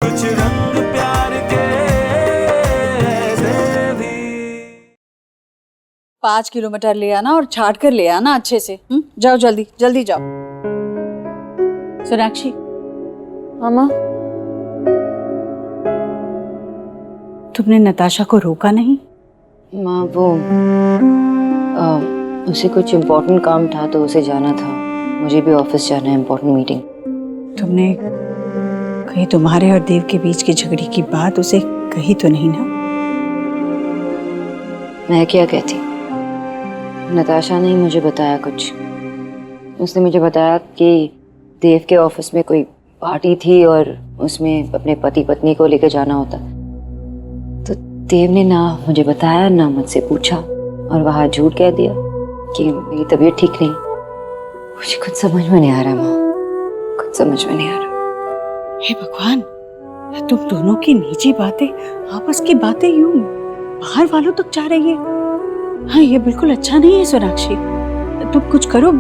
कुछ रंग प्यार के ऐसे भी। 5 किलोमीटर ले आना और छाट कर ले आना अच्छे से। जाओ जल्दी जल्दी जाओ। सोनाक्षी। मामा, तुमने नताशा को रोका नहीं? माँ वो उसे कुछ इम्पोर्टेंट काम था तो उसे जाना था। मुझे भी ऑफिस जाना है, इम्पोर्टेंट मीटिंग। तुमने कहीं तुम्हारे और देव के बीच की झगड़े की बात उसे कही तो नहीं ना? मैं क्या कहती, नताशा ने ही मुझे बताया कुछ। उसने मुझे बताया कि देव के ऑफिस में कोई पार्टी थी और उसमें अपने पति पत्नी को लेकर जाना होता। तो देव ने ना मुझे बताया ना मुझसे पूछा और वहां झूठ कह दिया कि मेरी तबीयत ठीक नहीं। मुझे कुछ समझ में नहीं आ रहा माँ, कुछ समझ में नहीं आ रहा। हे भगवान, तुम दोनों की निजी बातें, आपस की बातें यूं बाहर वालों तक जा रही है। हाँ, ये बिल्कुल अच्छा नहीं है सोनाक्षी। तुम कुछ करो,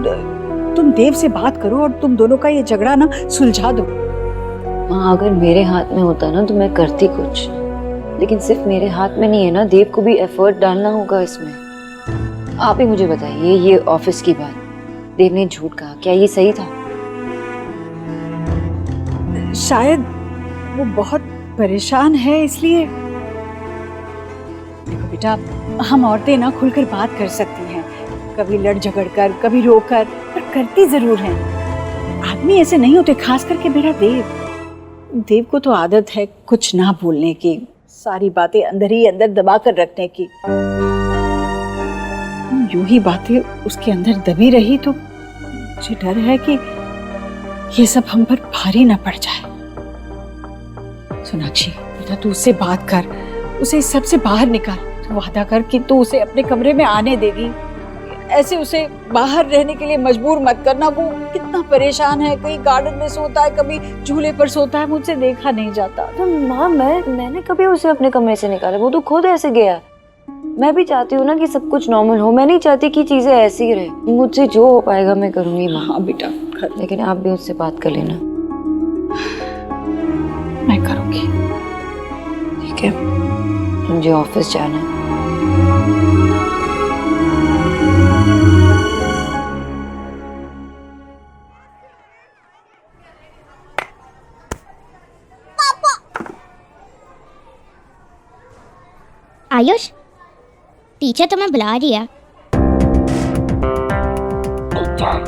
तुम देव से बात करो और तुम दोनों का ये झगड़ा ना सुलझा दो। माँ, अगर मेरे हाथ में होता ना तो मैं करती कुछ, लेकिन सिर्फ मेरे हाथ में नहीं है ना, देव को भी एफर्ट डालना होगा इसमें। आप ही मुझे बताइए, ये ऑफिस की बात, देव ने झूठ कहा, क्या ये सही था? शायद वो बहुत परेशान है इसलिए। देखो बेटा, हम औरतें ना खुलकर बात कर सकती हैं, कभी लड़ झगड़ कर, कभी रोकर, पर करती जरूर हैं। आदमी ऐसे नहीं होते, खास करके मेरा देव को तो आदत है कुछ ना बोलने की, सारी बातें अंदर ही अंदर दबा कर रखने की। यूं ही बातें उसके अंदर दबी रही तो मुझे डर है कि ये सब हम पर भारी ना पड़ जाए। सोनाक्षी बेटा, तू उससे बात कर, उसे इस सब से बाहर निकाल। तू वादा कर कि तू उसे अपने कमरे में आने देगी। ऐसे उसे बाहर रहने के लिए मजबूर मत करना। वो कितना परेशान है, कहीं गार्डन में सोता है, कभी झूले पर सोता है, मुझसे देखा नहीं जाता। तो माँ, मैंने कभी उसे अपने कमरे से निकाला? वो तो खुद ऐसे गया। मैं भी चाहती हूँ ना कि सब कुछ नॉर्मल हो, मैं नहीं चाहती कि चीजें ऐसी ही रहे। मुझसे जो हो पाएगा मैं करूंगी माँ। हाँ बेटा, लेकिन आप भी उससे बात कर लेना। मैं करूंगी। ठीक है, मुझे ऑफिस जाना है। आयुष, टीचर तुम्हें बुला रही है। टीचर,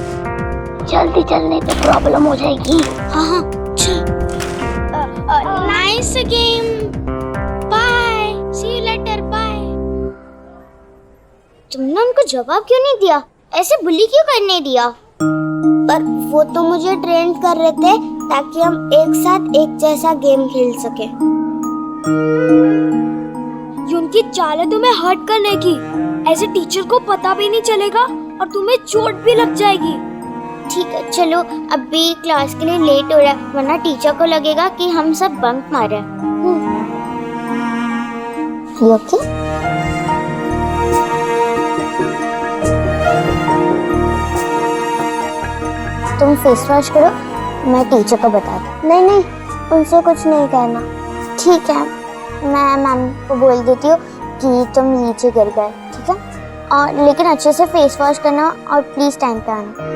जल्दी चलने पे प्रॉब्लम हो जाएगी। हाँ, चल। Nice game, bye, see you later, bye. तुमने उनको जवाब क्यों नहीं दिया? ऐसे बुली क्यों करने दिया? पर वो तो मुझे ट्रेन कर रहे थे ताकि हम एक साथ एक जैसा गेम खेल सके। ये उनकी चाल है तुम्हें हर्ट करने की। ऐसे टीचर को पता भी नहीं चलेगा और तुम्हें चोट भी लग जाएगी। ठीक है, चलो अभी क्लास के लिए लेट हो रहा है, वरना टीचर को लगेगा कि हम सब बंक मारे। ओके? तुम फेस वॉश करो, मैं टीचर को बता दूँ। नहीं, उनसे कुछ नहीं कहना। ठीक है, मैं मैम को बोल देती हूँ कि तुम नीचे गिर गए, ठीक है? और लेकिन अच्छे से फेस वॉश करना और प्लीज टाइम पे आना।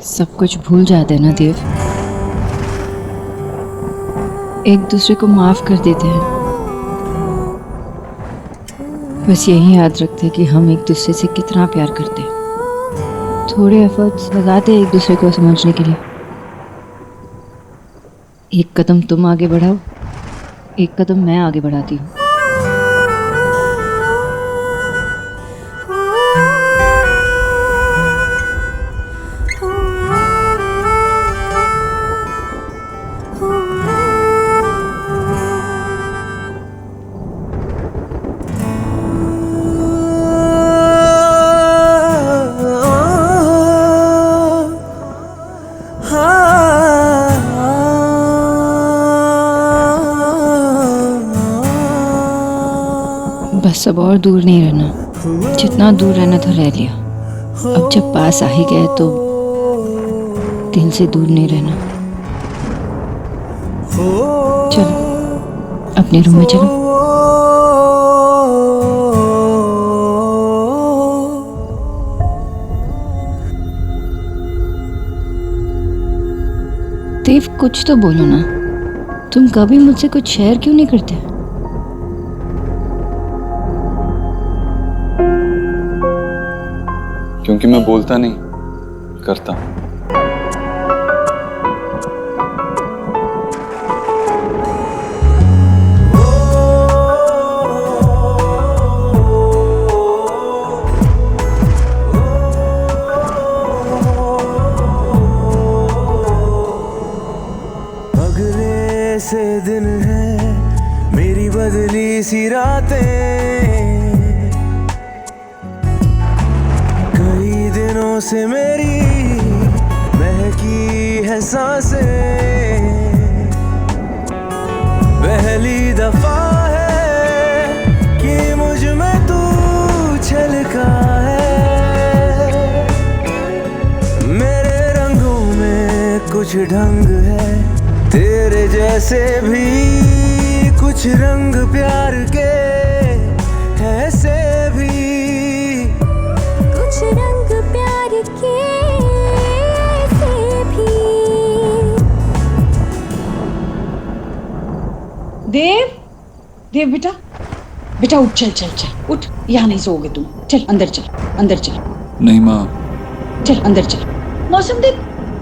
सब कुछ भूल जाते हैं ना देव, एक दूसरे को माफ कर देते हैं। बस यही याद रखते हैं कि हम एक दूसरे से कितना प्यार करते हैं। थोड़े एफर्ट्स लगाते हैं एक दूसरे को समझने के लिए। एक कदम तुम आगे बढ़ाओ, एक कदम मैं आगे बढ़ाती हूँ। सब और दूर नहीं रहना, जितना दूर रहना था रह लिया। अब जब पास आ ही गए तो दिल से दूर नहीं रहना। चलो अपने रूम में चलो। देव, कुछ तो बोलो ना, तुम कभी मुझसे कुछ शेयर क्यों नहीं करते? क्योंकि मैं बोलता नहीं, करता। अगले से दिन है मेरी बदली सी रातें, कई दिनों से मेरी महकी है सांसें, पहली दफा है कि मुझ में तू छलका है, मेरे रंगों में कुछ ढंग है, तेरे जैसे भी कुछ रंग प्यार के ऐसे भी, कुछ रंग प्यार के ऐसे भी। देव, देव बेटा, बेटा उठ, चल चल चल उठ, यहाँ नहीं सोओगे तुम। चल अंदर चल, अंदर चल। नहीं माँ। चल अंदर चल। मौसम देख,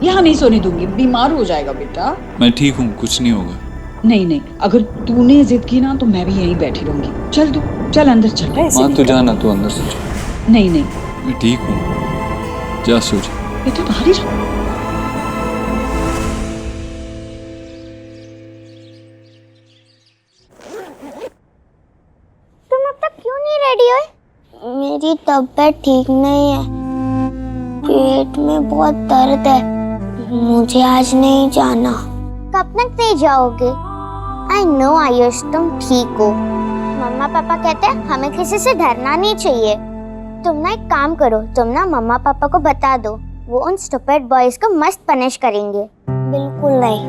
यहाँ नहीं सोने दूंगी, बीमार हो जाएगा बेटा। मैं ठीक हूँ, कुछ नहीं होगा। नहीं नहीं, अगर तूने जिद की ना तो मैं भी यहीं बैठी रहूंगी। चल तू, चल अंदर चल। माँ तू जाना, तू अंदर से जा। नहीं नहीं मैं ठीक हूँ, जा सो जा। बेटा बाहर ही रह। तुम अब तक क्यों नहीं रेडी हुए? मेरी तबीयत ठीक नहीं है, पेट में बहुत दर्द है, मुझे आज नहीं जाना। कब तक नहीं जाओगे? आई नो आयुष, तुम ठीक हो। मम्मा पापा कहते हैं हमें किसी से डरना नहीं चाहिए। तुम ना एक काम करो, तुम ना मम्मा पापा को बता दो, वो उन स्टूपिड बॉयज को मस्त पनिश करेंगे। बिल्कुल नहीं,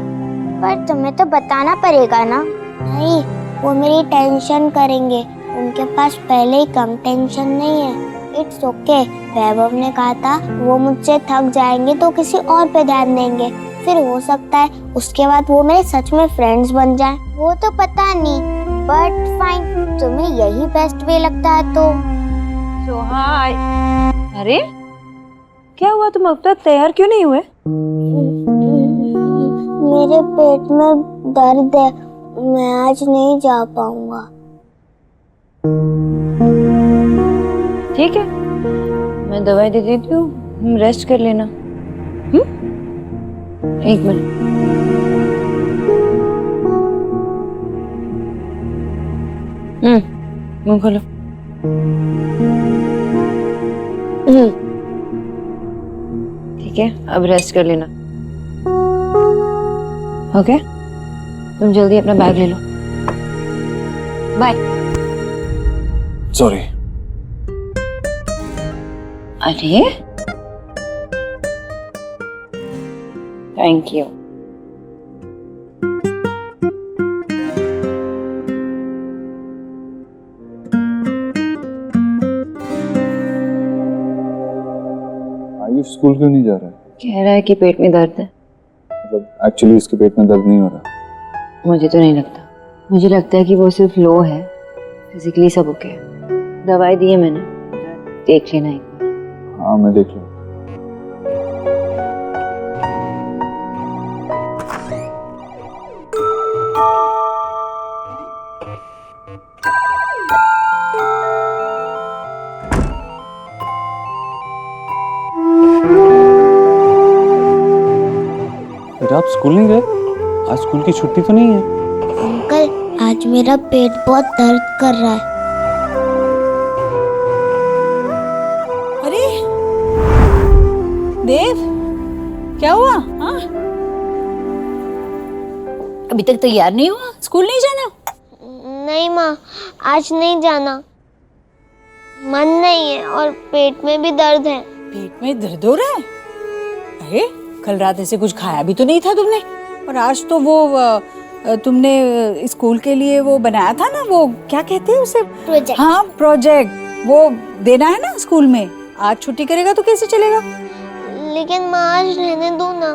पर तुम्हें तो बताना पड़ेगा ना। नहीं, वो मेरी टेंशन करेंगे, उनके पास पहले ही कम टेंशन नहीं है। It's okay. वैभव ने कहा था वो मुझसे थक जाएंगे तो किसी और पे ध्यान देंगे, फिर हो सकता है उसके बाद वो मेरे सच में फ्रेंड्स बन जाएं। वो तो पता नहीं, बट फाइन, तुम्हें यही बेस्ट वे लगता है तो। हाय। अरे क्या हुआ, तुम अब तक तैयार क्यों नहीं हुए? मेरे पेट में दर्द है, मैं आज नहीं जा पाऊंगा। ठीक है, मैं दवाई दे देती हूँ, रेस्ट कर लेना। एक मिनट। मुंह खोलो। ठीक है, अब रेस्ट कर लेना। ओके, तुम जल्दी अपना बैग ले लो। बाय। सॉरी। अरे थैंक यू। आयुष स्कूल क्यों नहीं जा रहा है? कह रहा है कि पेट में दर्द है। मतलब एक्चुअली इसके पेट में दर्द नहीं हो रहा। मुझे तो नहीं लगता, मुझे लगता है कि वो सिर्फ लो है, फिजिकली सब ओके है। दवाई दी है मैंने, देख लेना एक बार। हाँ मैं देख लूँ। आप स्कूल नहीं गए? आज स्कूल की छुट्टी तो नहीं है? अंकल, आज मेरा पेट बहुत दर्द कर रहा है। अरे देव, क्या हुआ? हाँ, अभी तक तैयार नहीं हुआ? स्कूल नहीं जाना? नहीं माँ, आज नहीं जाना। मन नहीं है और पेट में भी दर्द है। पेट में दर्द हो रहा है? अरे कल रात ऐसे कुछ खाया भी तो नहीं था तुमने। और आज तो वो तुमने स्कूल के लिए वो बनाया था ना, वो क्या कहते हैं उसे? प्रोजेक्ट। हाँ प्रोजेक्ट, वो देना है ना स्कूल में। आज छुट्टी करेगा तो कैसे चलेगा? लेकिन माँ आज रहने दो ना,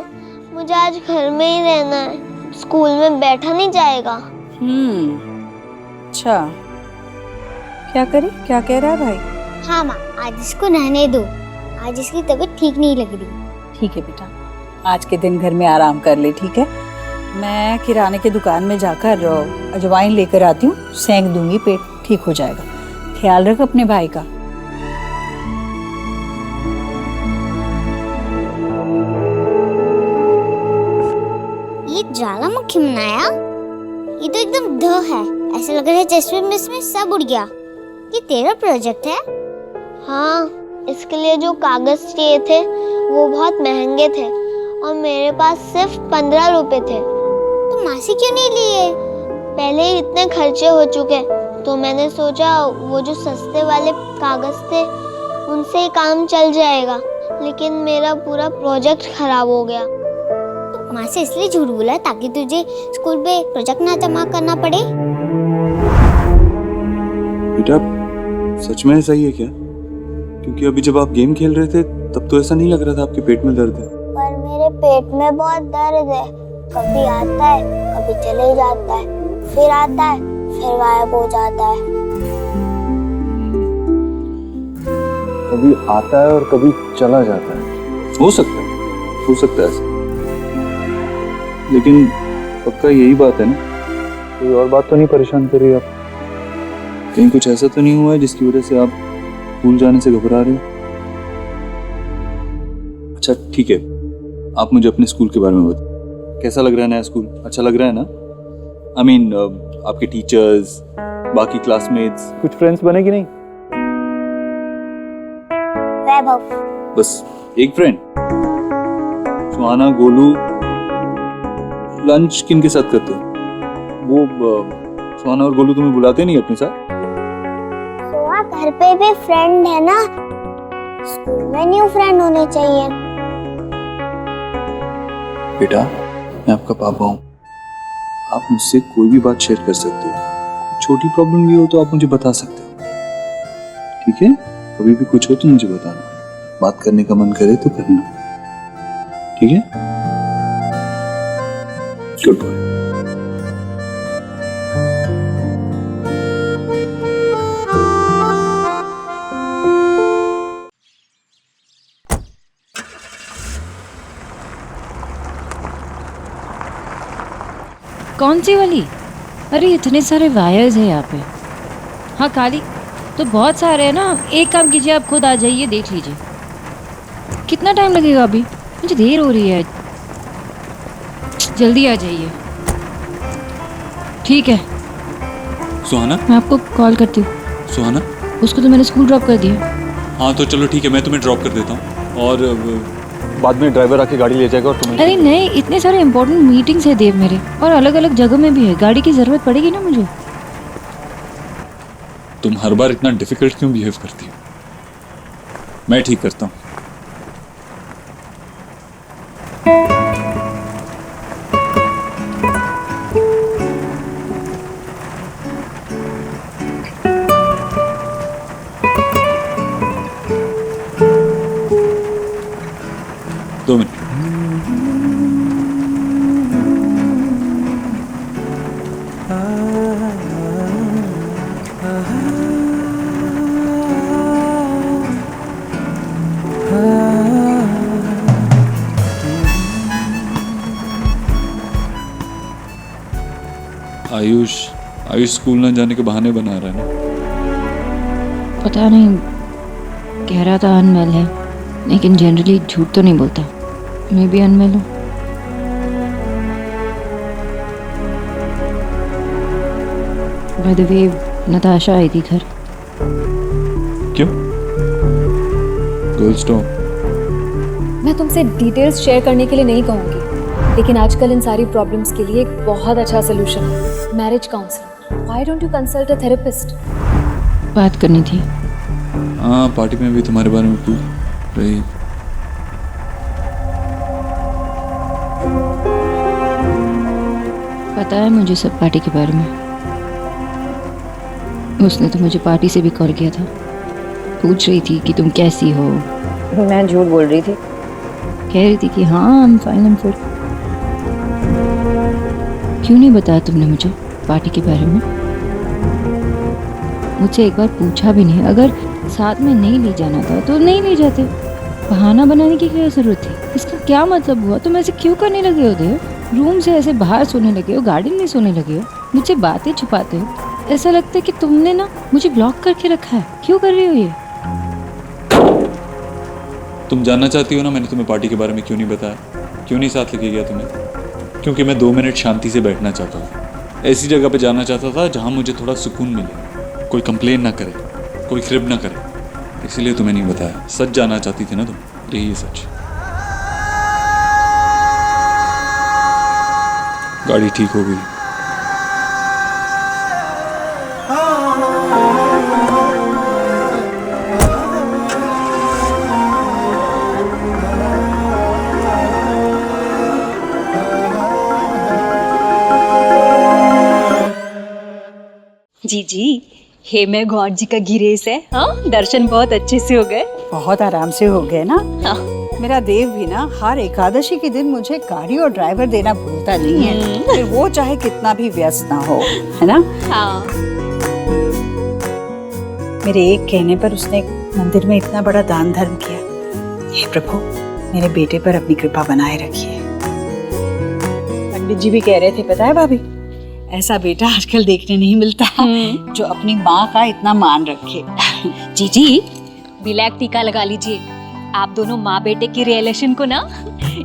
मुझे आज घर में ही रहना है, स्कूल में बैठा नहीं जाएगा। अच्छा क्या करे, क्या कह रहा है भाई? हाँ माँ, आज इसको रहने दो, आज इसकी तबीयत ठीक नहीं लग रही। ठीक है बेटा, आज के दिन घर में आराम कर ले, ठीक है? मैं किराने की दुकान में जाकर अजवाइन लेकर आती हूँ, सेंक दूंगी, पेट ठीक हो जाएगा। ख्याल रख अपने भाई का। ये ज्वालामुखी बनाया, ये तो एकदम ध है, ऐसा लग रहा है जैसे इसमें सब उड़ गया। ये तेरा प्रोजेक्ट है? हाँ, इसके लिए जो कागज चाहिए थे वो बहुत महंगे थे और मेरे पास सिर्फ 15 रुपए थे। तो माँ से क्यों नहीं लिए? पहले ही इतने खर्चे हो चुके, तो मैंने सोचा वो जो सस्ते वाले कागज थे उनसे ही काम चल जाएगा, लेकिन मेरा पूरा प्रोजेक्ट खराब हो गया। तो माँ से इसलिए झूठ बोला ताकि तुझे स्कूल पे प्रोजेक्ट ना जमा करना पड़े। बेटा सच में ऐसा ही है क्या? क्योंकि अभी जब आप गेम खेल रहे थे तब तो ऐसा नहीं लग रहा था आपके पेट में दर्द है। पर मेरे पेट में बहुत दर्द है, कभी आता है कभी चले जाता है, फिर आता है फिर गायब हो जाता है। कभी आता है और कभी चला जाता है। हो सकता है ऐसा, लेकिन पक्का यही बात है ना? कोई और बात तो नहीं परेशान कर रही आप? कहीं कुछ ऐसा तो नहीं हुआ है जिसकी वजह से आप स्कूल जाने से घबरा रहे हो? अच्छा ठीक है, आप मुझे अपने स्कूल के बारे में बताओ। कैसा लग रहा है नया स्कूल? अच्छा लग रहा है ना? आई मीन आपके टीचर्स, बाकी क्लासमेट्स, कुछ फ्रेंड्स बने कि नहीं? वैभव। बस एक फ्रेंड? सुहाना, गोलू? लंच किन के साथ करते हो? वो सुहाना और गोलू तुम्हें बुलाते नहीं अपने साथ? सोहा घर पे भी फ्रेंड है ना, स्कूल में न्यू फ्रेंड होने चाहिए। बेटा मैं आपका पापा हूँ, आप मुझसे कोई भी बात शेयर कर सकते हो। छोटी प्रॉब्लम भी हो तो आप मुझे बता सकते हो, ठीक है? कभी भी कुछ हो तो मुझे बताना, बात करने का मन करे तो करना, ठीक है? Good boy. कौन सी वाली? अरे इतने सारे वायर्स हैं यहाँ पे। हाँ काली तो बहुत सारे हैं ना, एक काम कीजिए आप खुद आ जाइए, देख लीजिए। कितना टाइम लगेगा? अभी मुझे देर हो रही है, जल्दी आ जाइए। ठीक है सुहाना, मैं आपको कॉल करती हूँ। सुहाना, उसको तो मैंने स्कूल ड्रॉप कर दिया। हाँ तो चलो ठीक है, मैं तुम्हें ड्रॉप कर देता हूँ और बाद में ड्राइवर आके गाड़ी ले जाएगा और तुम्हें। अरे नहीं, इतने सारे इंपॉर्टेंट मीटिंग्स है देव मेरे, और अलग अलग जगह में भी है, गाड़ी की जरूरत पड़ेगी ना मुझे। तुम हर बार इतना डिफिकल्ट क्यों बिहेव करती हो? मैं ठीक करता हूँ। दो मिनट। आयुष स्कूल ना जाने के बहाने बना रहा है ना? पता नहीं, कह रहा था अनवेल है, लेकिन जनरली झूठ तो नहीं बोलता। मैं भी अनवेल हूँ। बाय द वे नताशा आई थी घर। क्यों? Girls talk. मैं तुमसे डिटेल्स शेयर करने के लिए नहीं कहूँगी, लेकिन आजकल इन सारी प्रॉब्लम्स के लिए एक बहुत अच्छा सोल्यूशन है, marriage counselling. Why don't you consult a therapist? बात करनी थी। हाँ, पार्टी में भी तुम्हारे बारे में पूछ रही। पता है मुझे सब पार्टी के बारे में। उसने तो मुझे पार्टी से भी कॉल किया था, पूछ रही थी कि तुम कैसी हो। मैं झूठ बोल रही थी। कह रही थी कि हाँ I'm fine, I'm good। क्यों नहीं बताया तुमने मुझे पार्टी के बारे में? मुझसे एक बार पूछा भी नहीं। अगर साथ में नहीं ले जाना था तो नहीं ले जाते। बहाना बनाने की क्या जरूरत थी? इसका क्या मतलब हुआ? तुम ऐसे क्यों करने लगे हो देव? रूम से ऐसे बाहर सोने लगे हो, गार्डन में सोने लगे हो, मुझसे बातें छुपाते हो। ऐसा लगता है कि तुमने ना मुझे ब्लॉक करके रखा है। क्यों कर रही हो ये? तुम जानना चाहती हो ना मैंने तुम्हें पार्टी के बारे में क्यों नहीं बताया, क्यों नहीं साथ लेके गया तुम्हें? क्योंकि मैं 2 मिनट शांति से बैठना चाहता था। ऐसी जगह पे जाना चाहता था जहाँ मुझे थोड़ा सुकून मिले, कोई कंप्लेन ना करे, कोई खिरब ना करे। इसीलिए तुम्हें नहीं बताया। सच जानना चाहती थी ना तुम, यही है सच। गाड़ी ठीक हो गई। जी हे मैं गॉड जी का गिरेस है। हाँ, दर्शन बहुत अच्छे से हो गए। बहुत आराम से हो गए ना। हाँ। मेरा देव भी ना हर एकादशी के दिन मुझे गाड़ी और ड्राइवर देना भूलता नहीं है, फिर वो चाहे कितना भी व्यस्त ना हो, है ना? हाँ। मेरे एक कहने पर उसने मंदिर में इतना बड़ा दान धर्म किया। हे प्रभु, मेरे बेटे पर अपनी कृपा बनाए रखिए। पंडित जी भी कह रहे थे, पता है भाभी, ऐसा बेटा आजकल देखने नहीं मिलता जो अपनी माँ का इतना मान रखे। जी ब्लैक टीका लगा लीजिए। आप दोनों माँ बेटे की रिलेशन को ना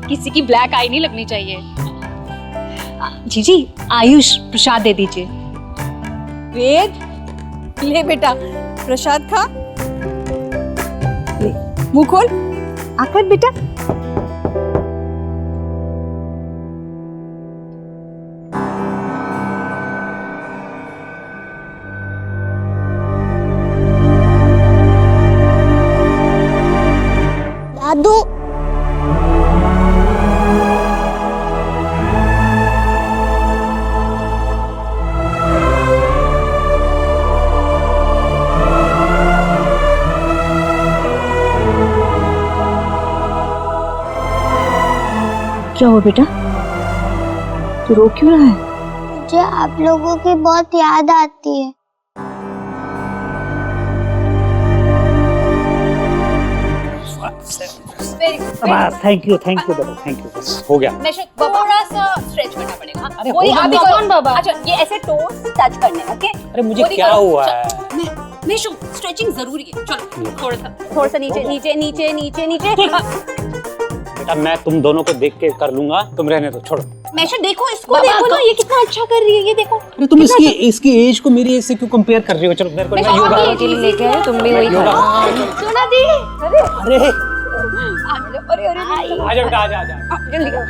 किसी की ब्लैक आई नहीं लगनी चाहिए। जी आयुष प्रसाद दे दीजिए। वेद, ले बेटा प्रसाद खा। ले, मुंह खोल, आकर बेटा। दादू, क्या हुआ बेटा? तू रो क्यों रहा है? मुझे आप लोगों की बहुत याद आती है। थैंक यू बेटा, थैंक यू। हो गया। थोड़ा सा स्ट्रेच करना पड़ेगा। अरे वही होगा आप ना। कौन बाबा? अच्छा, ये ऐसे टोस टच करने, ओके? अरे मुझे क्या हुआ है? मेशु, स्ट्रेचिंग जरूरी है। चलो थोड़ा सा नीचे नीचे नीचे नीचे नीचे। बेटा मैं तुम दोनों को देख के कर लूंगा, तुम रहने दो, छोड़ो। मेशु देखो इसको, देखो ना ये कितना अच्छा कर रही है, ये देखो। अरे तुम इसकी एज को मेरी एज से क्यों कंपेयर कर रही हो? चलो मेरे को मैं योगा लेके आए, तुम भी वही करो। सुना दी। अरे अरे आजा बेटा, आजा जल्दी करो।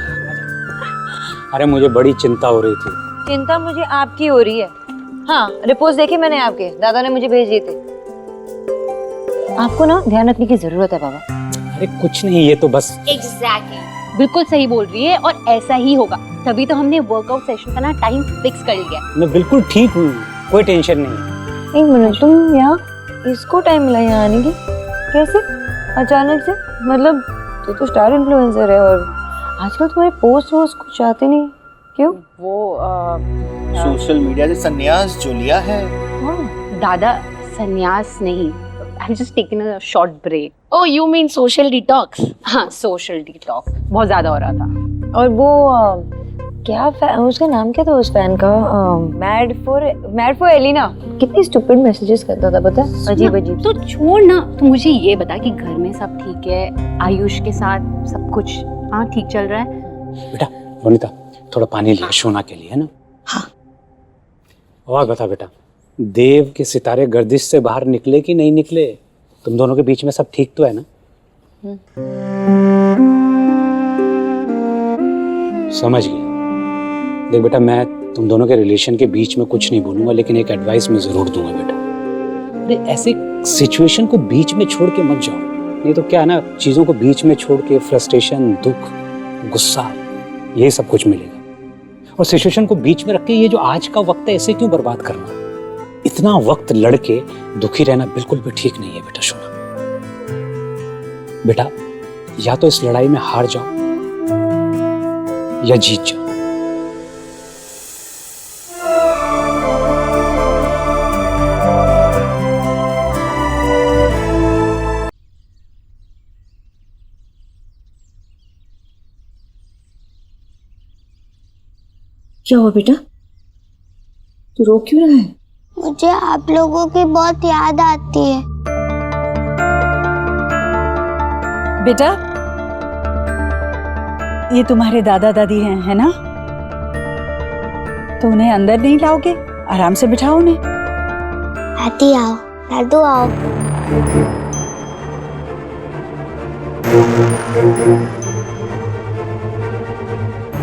अरे मुझे बड़ी चिंता हो रही थी। चिंता मुझे आपकी हो रही है। हाँ, रिपोर्ट्स देखे मैंने आपके, दादा ने मुझे भेज दिए थे। आपको ना ध्यान रखने की जरूरत है बाबा। अरे कुछ नहीं, ये तो बस एग्जैक्टली बिल्कुल सही बोल रही है, और ऐसा ही होगा। तभी तो हमने वर्कआउट सेशन का ना टाइम फिक्स कर लिया। मैं बिल्कुल ठीक हूँ, कोई टेंशन नहीं। एक मिनट, तुम यहाँ इसको टाइम मिला यहाँ आने की? कैसे अचानक से? मतलब तू तो स्टार इन्फ्लुएंसर है और आजकल तुम्हारे पोस्ट वोस्ट कुछ आते नहीं, क्यों? वो सोशल मीडिया से संन्यास जो लिया है। दादा संन्यास नहीं, I'm just taking a short break. Oh, you mean social detox? हाँ, social detox बहुत ज्यादा हो रहा था। और वो क्या उसका नाम क्या था उस फैन का? Mad for Elina. कितनी स्टूपिड मैसेजेस करता था, पता है? अजीब अजीब। तो छोड़ ना, तू मुझे ये बता कि घर में सब ठीक है? आयुष के साथ सब कुछ हाँ ठीक चल रहा है? बेटा वनिता, थोड़ा पानी लिया शोना के लिए, है ना? हाँ। और बता बेटा, देव के सितारे गर्दिश से बाहर निकले कि नहीं निकले? तुम दोनों के बीच में सब ठीक तो है ना? समझ गया। देख बेटा, मैं तुम दोनों के रिलेशन के बीच में कुछ नहीं बोलूंगा, लेकिन एक एडवाइस मैं जरूर दूंगा बेटा। अरे ऐसे सिचुएशन को बीच में छोड़ के मत जाओ, नहीं तो क्या है ना, चीजों को बीच में छोड़ के फ्रस्ट्रेशन, दुख, गुस्सा, ये सब कुछ मिलेगा। और सिचुएशन को बीच में रख के ये जो आज का वक्त है इसे क्यों बर्बाद करना? इतना वक्त लड़के दुखी रहना बिल्कुल भी ठीक नहीं है बेटा। सुना बेटा, या तो इस लड़ाई में हार जाओ या जीत जाओ। क्या हुआ बेटा, तू रो क्यों रहा है? मुझे आप लोगों की बहुत याद आती है। बेटा, ये तुम्हारे दादा दादी हैं, है ना? तो उन्हें अंदर नहीं लाओगे? आराम से बिठाओ उन्हें। दादी आओ, दादू आओ।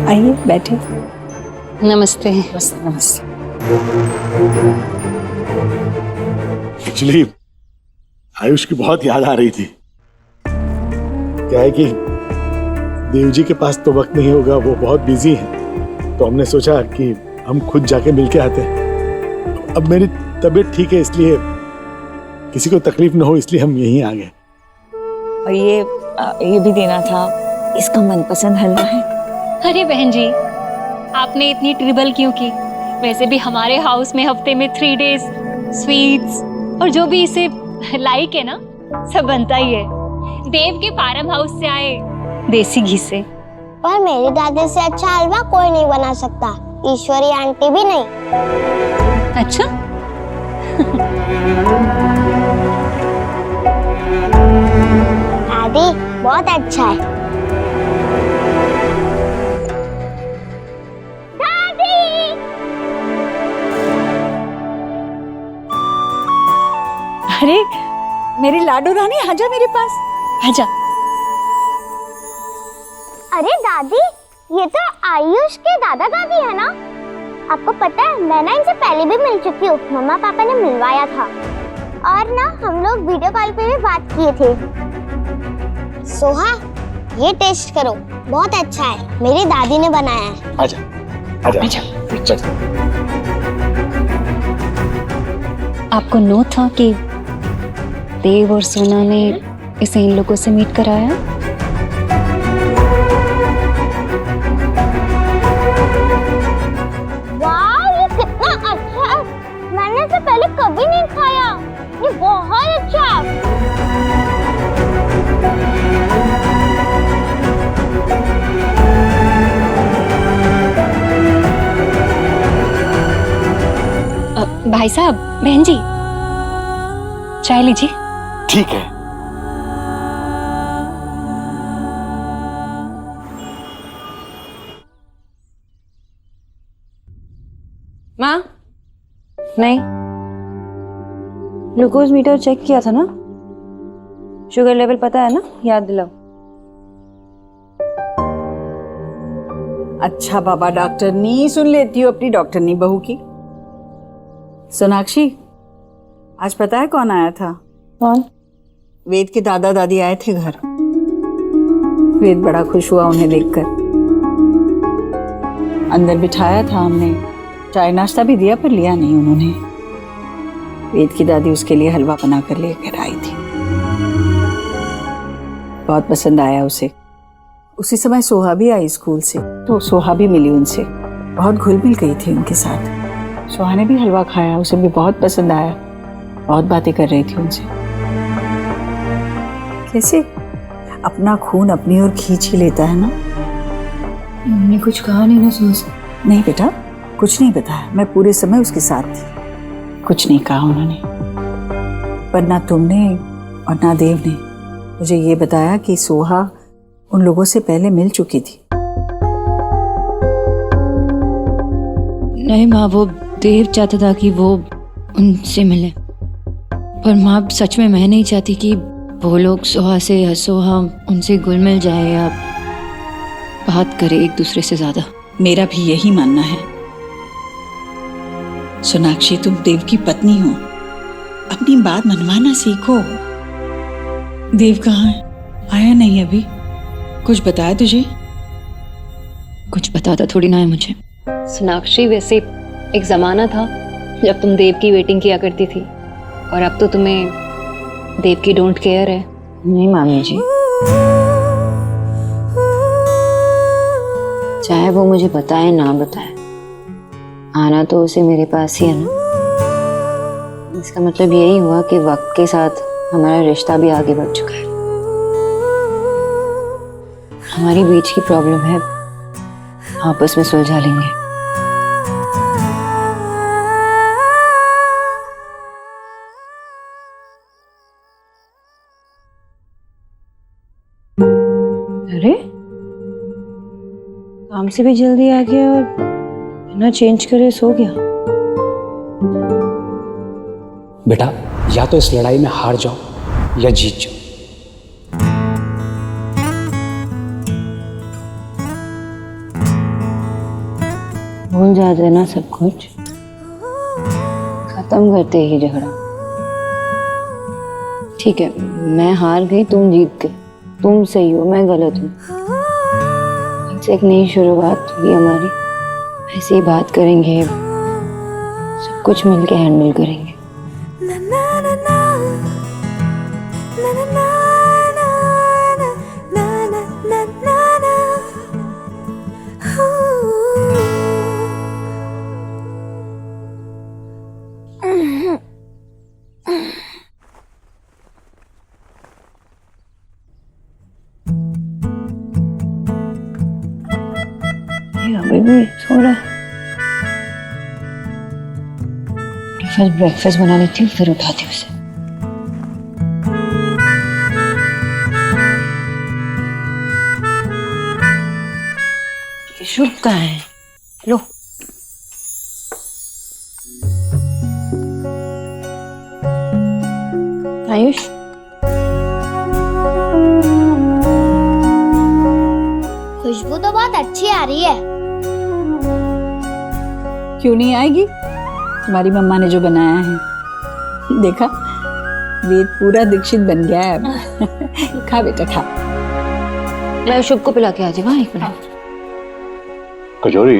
आइए बैठे। नमस्ते। नमस्ते। एक्चुअली आयुष की बहुत याद आ रही थी। क्या है कि देव जी के पास तो वक्त नहीं होगा, वो बहुत बिजी हैं, तो हमने सोचा कि हम खुद जाके मिलके आते हैं। अब मेरी तबीयत ठीक है, इसलिए किसी को तकलीफ ना हो इसलिए हम यहीं आ गए। और ये भी देना था, इसका मनपसंद हलवा है। अरे बहन जी, आपने इतनी ट्रिबल क्यों की? वैसे भी हमारे हाउस में हफ्ते में 3 डेज स्वीट्स और जो भी इसे लाइक है ना, सब बनता ही है। देव के फार्म हाउस से आए देसी घी से। पर मेरी दादी से अच्छा हलवा कोई नहीं बना सकता, ईश्वरी आंटी भी नहीं। अच्छा। दादी बहुत अच्छा है। अरे मेरी लाडो रानी, आजा मेरे पास, आजा। अरे दादी, ये तो आयुष के दादा दादी है ना? आपको पता है, मैं ना इनसे पहले भी मिल चुकी हूँ। मम्मा पापा ने मिलवाया था और ना हम लोग वीडियो कॉल पे भी बात किए थे। सोहा, ये टेस्ट करो, बहुत अच्छा है, मेरी दादी ने बनाया है। आजा, आजा, आजा। आपको नो था कि देव और सोना ने इसे इन लोगों से मीट कराया? वाह, ये कितना अच्छा है, मैंने इसे पहले कभी नहीं खाया, ये बहुत अच्छा है। भाई साहब, बहन जी, चाय लीजिए। ठीक है। माँ, नहीं, ग्लूकोज मीटर चेक किया था ना? शुगर लेवल पता है ना? याद दिलाओ। अच्छा बाबा, डॉक्टर नहीं सुन लेती हो अपनी डॉक्टरनी बहू की। सोनाक्षी, आज पता है कौन आया था? कौन? वेद के दादा दादी आए थे घर। वेद बड़ा खुश हुआ उन्हें देखकर। अंदर बिठाया था हमने, चाय नाश्ता भी दिया, पर लिया नहीं उन्होंने। वेद की दादी उसके लिए हलवा बना कर लेकर आई थी। बहुत पसंद आया उसे। उसी समय सोहा भी आई स्कूल से, तो सोहा भी मिली उनसे, बहुत घुल मिल गई थी उनके साथ। सोहा ने भी हलवा खाया, उसे भी बहुत पसंद आया, बहुत बातें कर रही थी उनसे। कैसे अपना खून अपनी ओर खींच ही लेता है ना। उन्होंने कुछ कहा नहीं ना सोच? नहीं बेटा, कुछ नहीं बताया, मैं पूरे समय उसके साथ थी। कुछ नहीं कहा उन्होंने, पर ना तुमने और ना देव ने मुझे ये बताया कि सोहा उन लोगों से पहले मिल चुकी थी। नहीं माँ, वो देव चाहता था कि वो उनसे मिले, पर माँ सच में मैं नहीं चाहती कि वो लोग सोहा से या सोहा उनसे घुल मिल जाए या बात करे एक दूसरे से ज्यादा। मेरा भी यही मानना है। सोनाक्षी, तुम देव की पत्नी हो, अपनी बात मनवाना सीखो। देव कहाँ है? आया नहीं अभी? कुछ बताया तुझे? कुछ बताता थोड़ी ना है मुझे। सोनाक्षी, वैसे एक जमाना था जब तुम देव की वेटिंग किया करती थी, और अब तो तुम्हें देव की डोंट केयर है। नहीं मामी जी, चाहे वो मुझे बताए ना बताए, आना तो उसे मेरे पास ही है ना। इसका मतलब यही हुआ कि वक्त के साथ हमारा रिश्ता भी आगे बढ़ चुका है। हमारी बीच की प्रॉब्लम है, आपस में सुलझा लेंगे। अरे काम से भी जल्दी आ गया और बिना चेंज करे सो गया। बेटा, या तो इस लड़ाई में हार जाओ या जीत जाओ। भूल जाते ना सब कुछ, खत्म करते ही झगड़ा। ठीक है, मैं हार गई, तुम जीत गए। तुम सही हो, मैं गलत हूँ। इससे एक नई शुरुआत हुई हमारी। ऐसे ही बात करेंगे, सब कुछ मिलके हैंडल करेंगे। अभी भी सो रहा है। फर्स्ट ब्रेकफास्ट बना लेती हूँ, फिर उठाती हूँ उसे। शुभ कहाँ है? लो। आयुष, खुशबू तो बहुत अच्छी आ रही है। क्यों नहीं आएगी? तुम्हारी मम्मा ने जो बनाया है, देखा, वेद पूरा दीक्षित बन गया है अब। खा बेटा खा। मैं शुभ को पिला के आ जाऊँ। एक मिनट। कचौरी,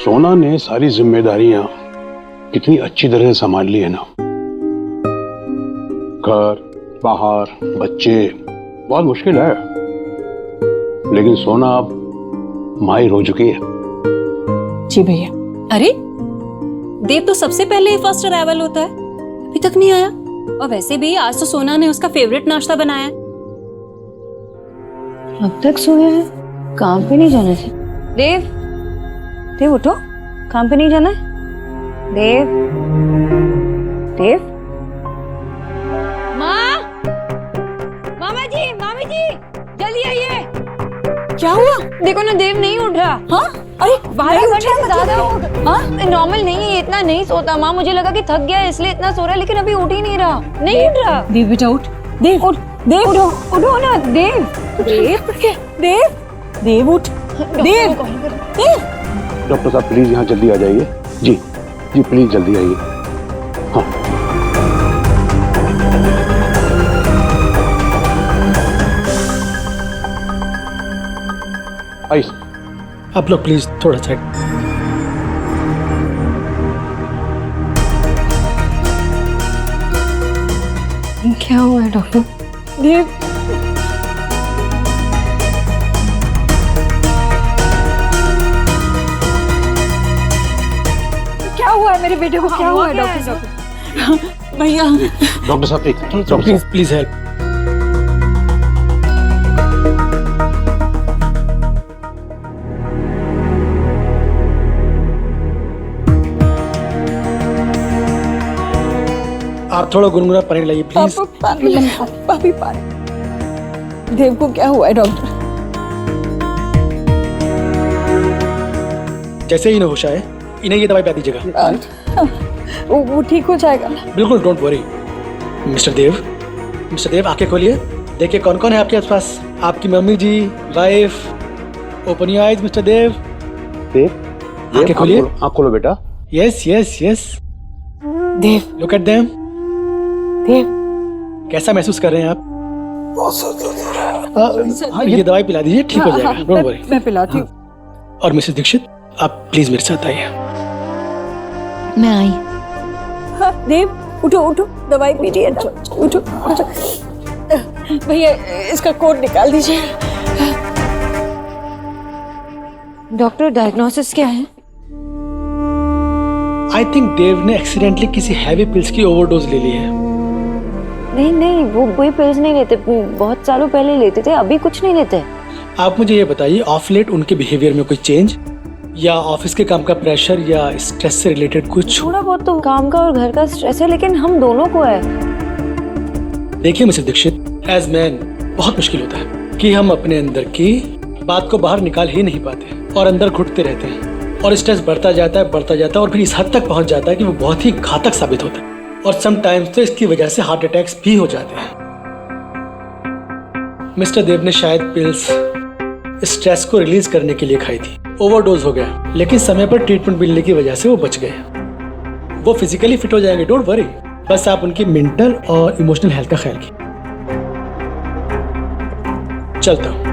सोना ने सारी जिम्मेदारियां कितनी अच्छी तरह से संभाल ली है ना। घर, बाहर, बच्चे, बहुत मुश्किल है, लेकिन सोना अब माहिर हो चुकी है। जी भैया। अरे देव तो सबसे पहले ही फर्स्ट अराइवल होता है, अभी तक नहीं आया। और वैसे भी आज तो सोना ने उसका फेवरेट नाश्ता बनाया है। अब तक सोया है, काम पे नहीं जाना था। देव, देव उठो, काम पे नहीं जाना है। देव, देव। माँ, मामी जी, जल्दी आइए। क्या हुआ? देखो ना, देव नहीं उठ रहा। हाँ? अरे 12 घंटे से ज्यादा हो गए। हाँ, नॉर्मल नहीं है, इतना नहीं सोता माँ। मुझे लगा कि थक गया है इसलिए इतना सो रहा है, लेकिन अभी उठ ही नहीं रहा। नहीं उठ रहा। देव बेटा उठ। देव उठ। देव उठो, उठो ना। देव, देव, देव, देव उठ। देव, देव। डॉक्टर साहब प्लीज यहाँ जल्दी आ जाइए। जी जी प्लीज जल्दी आइए। हाँ, आइए। आप लोग प्लीज थोड़ा साइड। क्या हुआ है डॉक्टर? देव, क्या हुआ है मेरे बेटे को? क्या हुआ है डॉक्टर साहब? भैया। डॉक्टर साहब एक प्लीज प्लीज हेल्प। आप थोड़ा गुनगुना पानी लाइए प्लीज। पापी पानी। देव को क्या हुआ है डॉक्टर? जैसे ही न होश आए, इन्हें ये दवाई पिला दीजिएगा। वो ठीक हो जाएगा। बिल्कुल, डोंट वरी। मिस्टर देव आंखें खोलिए, देखिए कौन कौन है आपके आसपास। आपकी mummy ji, wife. Open your eyes mister Dev. आंखें खोलिए। आँख खोलो बेटा। Yes yes yes. Dev, look at them. Dev, कैसा महसूस कर रहे हैं आप? बहुत सर दर्द हो रहा है। हाँ, ये दवाई पिला दीजिए, ठीक हो जाएगा, डोंट वरी। मैं पिलाती हूँ। और मिसेस दीक्षित, आप प्लीज मेरे साथ आइए। मैं आई। हाँ, देव उठो उठो, दवाई पी रही है ना, उठो उठो। भैया इसका कोट निकाल दीजिए। डॉक्टर डायग्नोसिस क्या है? आई थिंक देव ने एक्सीडेंटली किसी हैवी पिल्स की ओवरडोज ले ली है। नहीं नहीं, वो कोई पिल्स नहीं लेते, बहुत सालों पहले लेते थे, अभी कुछ नहीं लेते। आप मुझे ये बताइए, ऑफ लेट उनके बिहेवियर में कोई चेंज, या ऑफिस के काम का प्रेशर, या स्ट्रेस से रिलेटेड कुछ? थोड़ा बहुत तो काम का और घर का स्ट्रेस है, लेकिन हम दोनों को है। देखिए मिसेस दीक्षित, एज मैन बहुत मुश्किल होता है कि हम अपने अंदर की बात को बाहर निकाल ही नहीं पाते और अंदर घुटते रहते हैं, और स्ट्रेस बढ़ता जाता है और फिर इस हद तक पहुंच जाता है कि वो बहुत ही घातक साबित होता है, और समटाइम्स तो इसकी वजह से हार्ट अटैक्स भी हो जाते हैं। मिस्टर देव ने शायद पिल्स स्ट्रेस को रिलीज करने के लिए खाई थी, ओवरडोज हो गया, लेकिन समय पर ट्रीटमेंट मिलने की वजह से वो बच गए। वो फिजिकली फिट हो जाएंगे, डोंट वरी, बस आप उनकी मेंटल और इमोशनल हेल्थ का ख्याल कीजिए। चलता हूँ।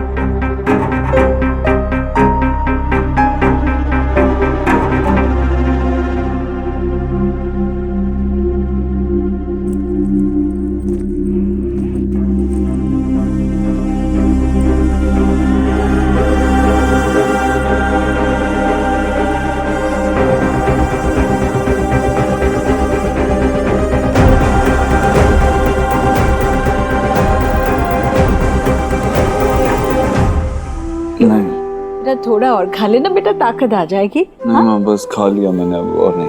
बेटा थोड़ा और खा लेना बेटा, ताकत आ जाएगी। नहीं माँ, बस खा लिया मैंने, अब और नहीं।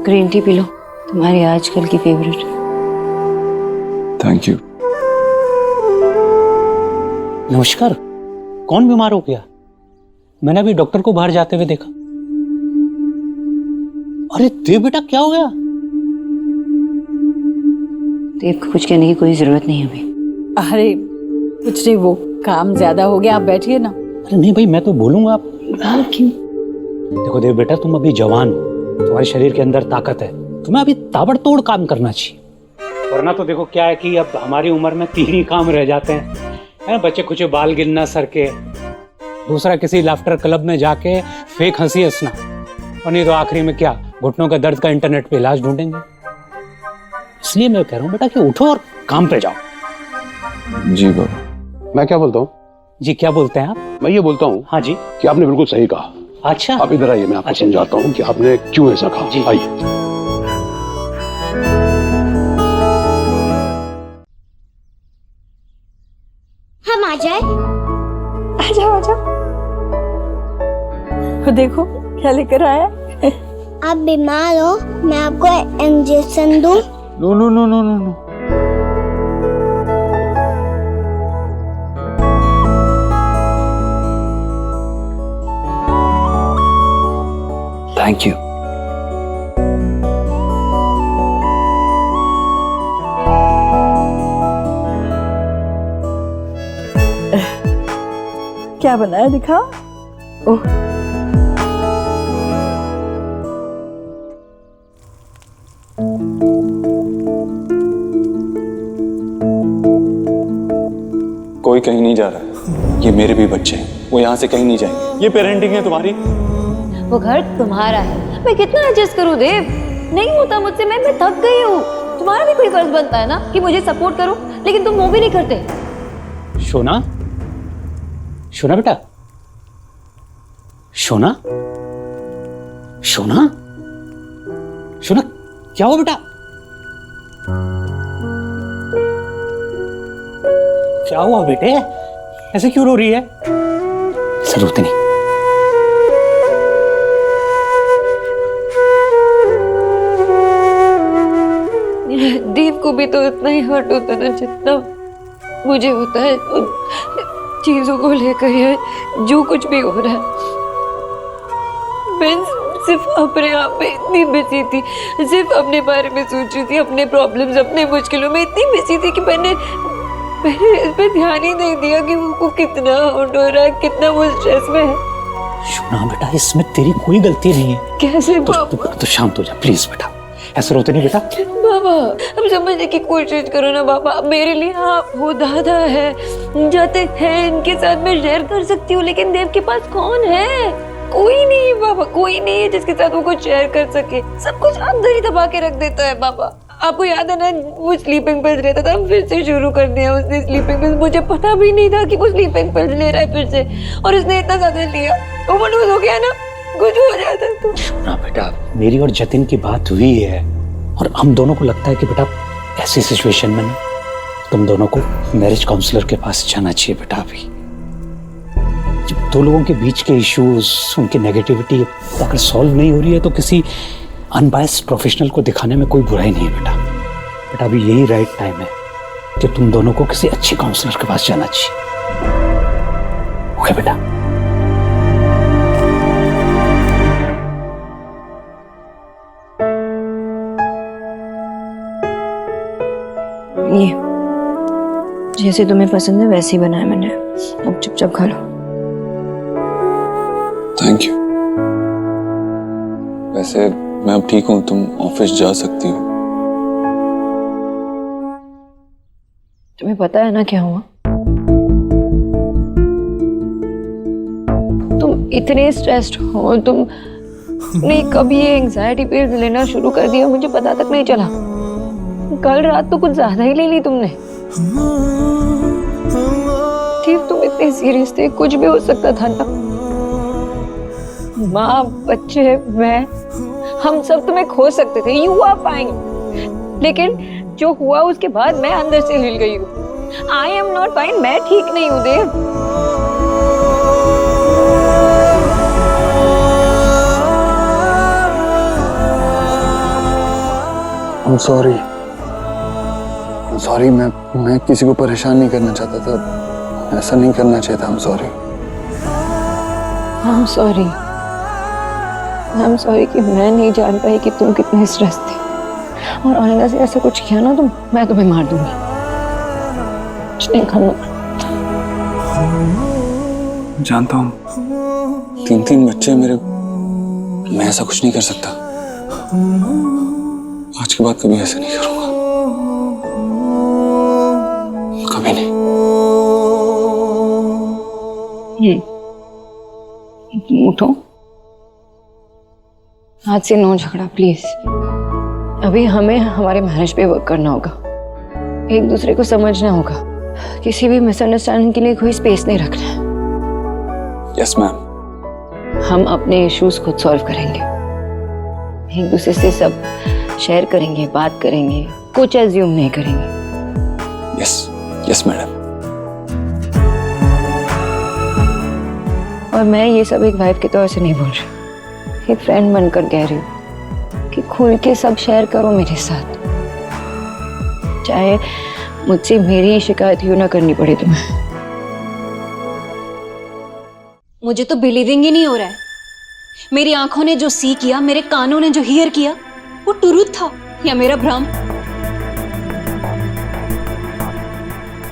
ग्रीन टी पी लो, तुम्हारी आजकल की फेवरेट। Thank you. नमस्कार, कौन बीमार हो गया? मैंने अभी डॉक्टर को बाहर जाते हुए देखा। अरे देव बेटा, क्या हो गया? देव को कुछ कहने की कोई जरूरत नहीं है अभी। अरे कुछ नहीं, वो काम ज्यादा हो गया, आप बैठिए ना। अरे नहीं भाई, मैं तो बोलूंगा। आप क्यों? देखो देव बेटा, तुम अभी जवान हो, तुम्हारे शरीर के अंदर ताकत है, तुम्हें अभी ताबड़तोड़ काम करना चाहिए। वरना तो देखो क्या है कि अब हमारी उम्र में 3 ही काम रह जाते हैं, है ना? बच्चे कुछ बाल गिनना सर के, दूसरा किसी लाफ्टर क्लब में जाके फेक हंसी हंसना, और नहीं तो आखिरी में क्या, घुटनों का दर्द का इंटरनेट पे इलाज ढूंढेंगे। इसलिए मैं कह रहा हूँ बेटा कि उठो और काम पे जाओ। जी बाबा। मैं क्या बोलता हूँ? जी क्या बोलते हैं आप? मैं ये बोलता हूँ हाँ जी, कि आपने बिल्कुल सही कहा। अच्छा, आप इधर आइए, मैं आपको समझाता हूँ कि आपने क्यों ऐसा कहा। जी। आइए। हम आ जाए? आ जाओ आ जाओ। देखो क्या लेकर आया। आप बीमार हो, मैं आपको इंजेक्शन दूं? No no no no no no. Thank you. क्या बनाया दिखा। ओह कोई कहीं नहीं जा रहा, ये मेरे भी बच्चे हैं, वो यहाँ से कहीं नहीं जाएंगे। ये पेरेंटिंग है तुम्हारी। वो घर तुम्हारा है, मैं कितना एडजस्ट करूं देव, नहीं होता मुझसे, मैं थक गई हूँ। तुम्हारा भी कोई फर्ज बनता है ना कि मुझे सपोर्ट करो, लेकिन तुम वो भी नहीं करते। शोना, शोना बेटा, शोना, शोना, शोना, क्या हुआ बेटा? क्या हुआ बेटे, ऐसे क्यों रो रही है? जरूरत नहीं। देव को भी तो इतना ही हर्ट होता है ना जितना मुझे होता है उन चीजों को लेकर, या जो कुछ भी हो रहा है। मैं सिर्फ अपने आप में इतनी बिजी थी, सिर्फ अपने बारे में सोच रही थी, अपने प्रॉब्लम्स, अपने मुश्किलों में इतनी बिजी थी कि मैंने इस पे ध्यान ही नहीं दिया कि वो कितना हर्ट हो रहा है, कितना वो स्ट्रेस में है। शोना बेटा, इसमें तेरी कोई गलती नहीं है। कैसे तो शांत हो जा प्लीज बेटा। ऐसे रोते नहीं बेटा। बाबा अब समझने की कोशिश करो ना बाबा, मेरे लिए आप वो दादा है जाते हैं, इनके साथ मैं शेयर कर सकती हूँ, लेकिन देव के पास कौन है? कोई नहीं है बाबा, कोई नहीं है जिसके साथ वो कुछ शेयर कर सके। सब कुछ अंदर ही दबा के रख देता है बाबा। आपको याद है ना वो स्लीपिंग पिल्स लेता था, हम फिर से शुरू कर दिया उसने स्लीपिंग पिल्स। मुझे पता भी नहीं था कि वो स्लीपिंग पिल्स ले रहा है फिर से, और उसने इतना ज्यादा लिया ओवरडोज हो गया ना, कुछ हो जाता तो। ना बेटा, मेरी और जतिन की बात हुई है और हम दोनों को लगता है कि बेटा ऐसी सिचुएशन में ना तुम दोनों को मैरिज काउंसलर के पास जाना चाहिए बेटा। अभी जब दो लोगों के बीच के इश्यूज, उनकी नेगेटिविटी अगर सॉल्व नहीं हो रही है तो किसी अनबायस्ड प्रोफेशनल को दिखाने में कोई बुराई नहीं है बेटा। बेटा अभी यही राइट टाइम है कि तुम दोनों को किसी अच्छे काउंसलर के पास जाना चाहिए। ओके बेटा। ये जैसे तुम्हें पसंद है वैसे ही बनाया मैंने, अब चुपचाप खा लो। Thank you. वैसे मैं अब ठीक हूँ, तुम ऑफिस जा सकती हो। तुम्हें पता है ना क्या हुआ? तुम इतने स्ट्रेस्ड हो, तुमने कभी ये एंजाइटी पिल्स लेना शुरू कर दिया, मुझे पता तक नहीं चला। कल रात तो कुछ ज्यादा ही ले ली तुमने। ठीक, तुम इतने सीरियस थे, कुछ भी हो सकता था ना। माँ, बच्चे, मैं, हम सब तुम्हें खो सकते थे। यू आर फाइन, लेकिन जो हुआ उसके बाद मैं अंदर से हिल गई हूँ। आई एम नॉट फाइन, मैं ठीक नहीं हूँ देव। I'm sorry, मैं किसी को परेशान नहीं करना चाहता था, ऐसा नहीं करना चाहिए था। I'm sorry कि मैं नहीं जान पाई कि तुम कितने स्ट्रेस थे, और आइंदा से ऐसा कुछ किया ना तो मैं तुम्हें मार दूंगी। कुछ नहीं करना। जानता हूँ 3 बच्चे मेरे, मैं ऐसा कुछ नहीं कर सकता। आज के बाद कभी ऐसा नहीं करूंगा, कभी नहीं। उठो, आज से नो झगड़ा प्लीज। अभी हमें हमारे मैरिज पे वर्क करना होगा, एक दूसरे को समझना होगा, किसी भी मिसअंडरस्टैंडिंग के लिए कोई स्पेस नहीं रखना है। Yes ma'am. हम अपने इश्यूज खुद सॉल्व करेंगे, एक दूसरे से सब शेयर करेंगे, बात करेंगे, कुछ एज्यूम नहीं करेंगे। Yes madam. और मैं ये सब एक वाइफ के तौर से नहीं बोल रही, एक फ्रेंड बनकर कह रही हूँ कि खुल के सब शेयर करो मेरे साथ, चाहे मुझसे मेरी शिकायत यूं ना करनी पड़े तुम्हें। मुझे तो बिलीविंग ही नहीं हो रहा है। मेरी आंखों ने जो सी किया, मेरे कानों ने जो हियर किया, वो ट्रूथ था या मेरा भ्रम?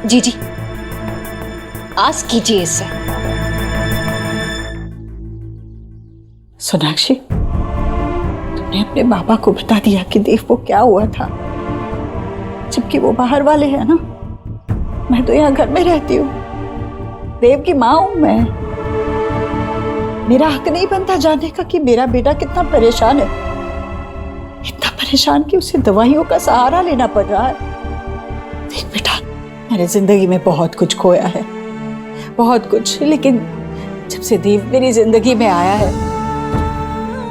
जी आस्क कीजिए इससे। सोनाक्षी, तुमने अपने बाबा को बता दिया कि देव को क्या हुआ था, जबकि वो बाहर वाले हैं ना। मैं तो यहाँ घर में रहती हूँ, देव की माँ हूँ मैं। मेरा हक नहीं बनता जानने का कि मेरा बेटा कितना परेशान है, इतना परेशान कि उसे दवाइयों का सहारा लेना पड़ रहा है। देख बेटा, मैंने जिंदगी में बहुत कुछ खोया है, बहुत कुछ, लेकिन जब से देव मेरी जिंदगी में आया है,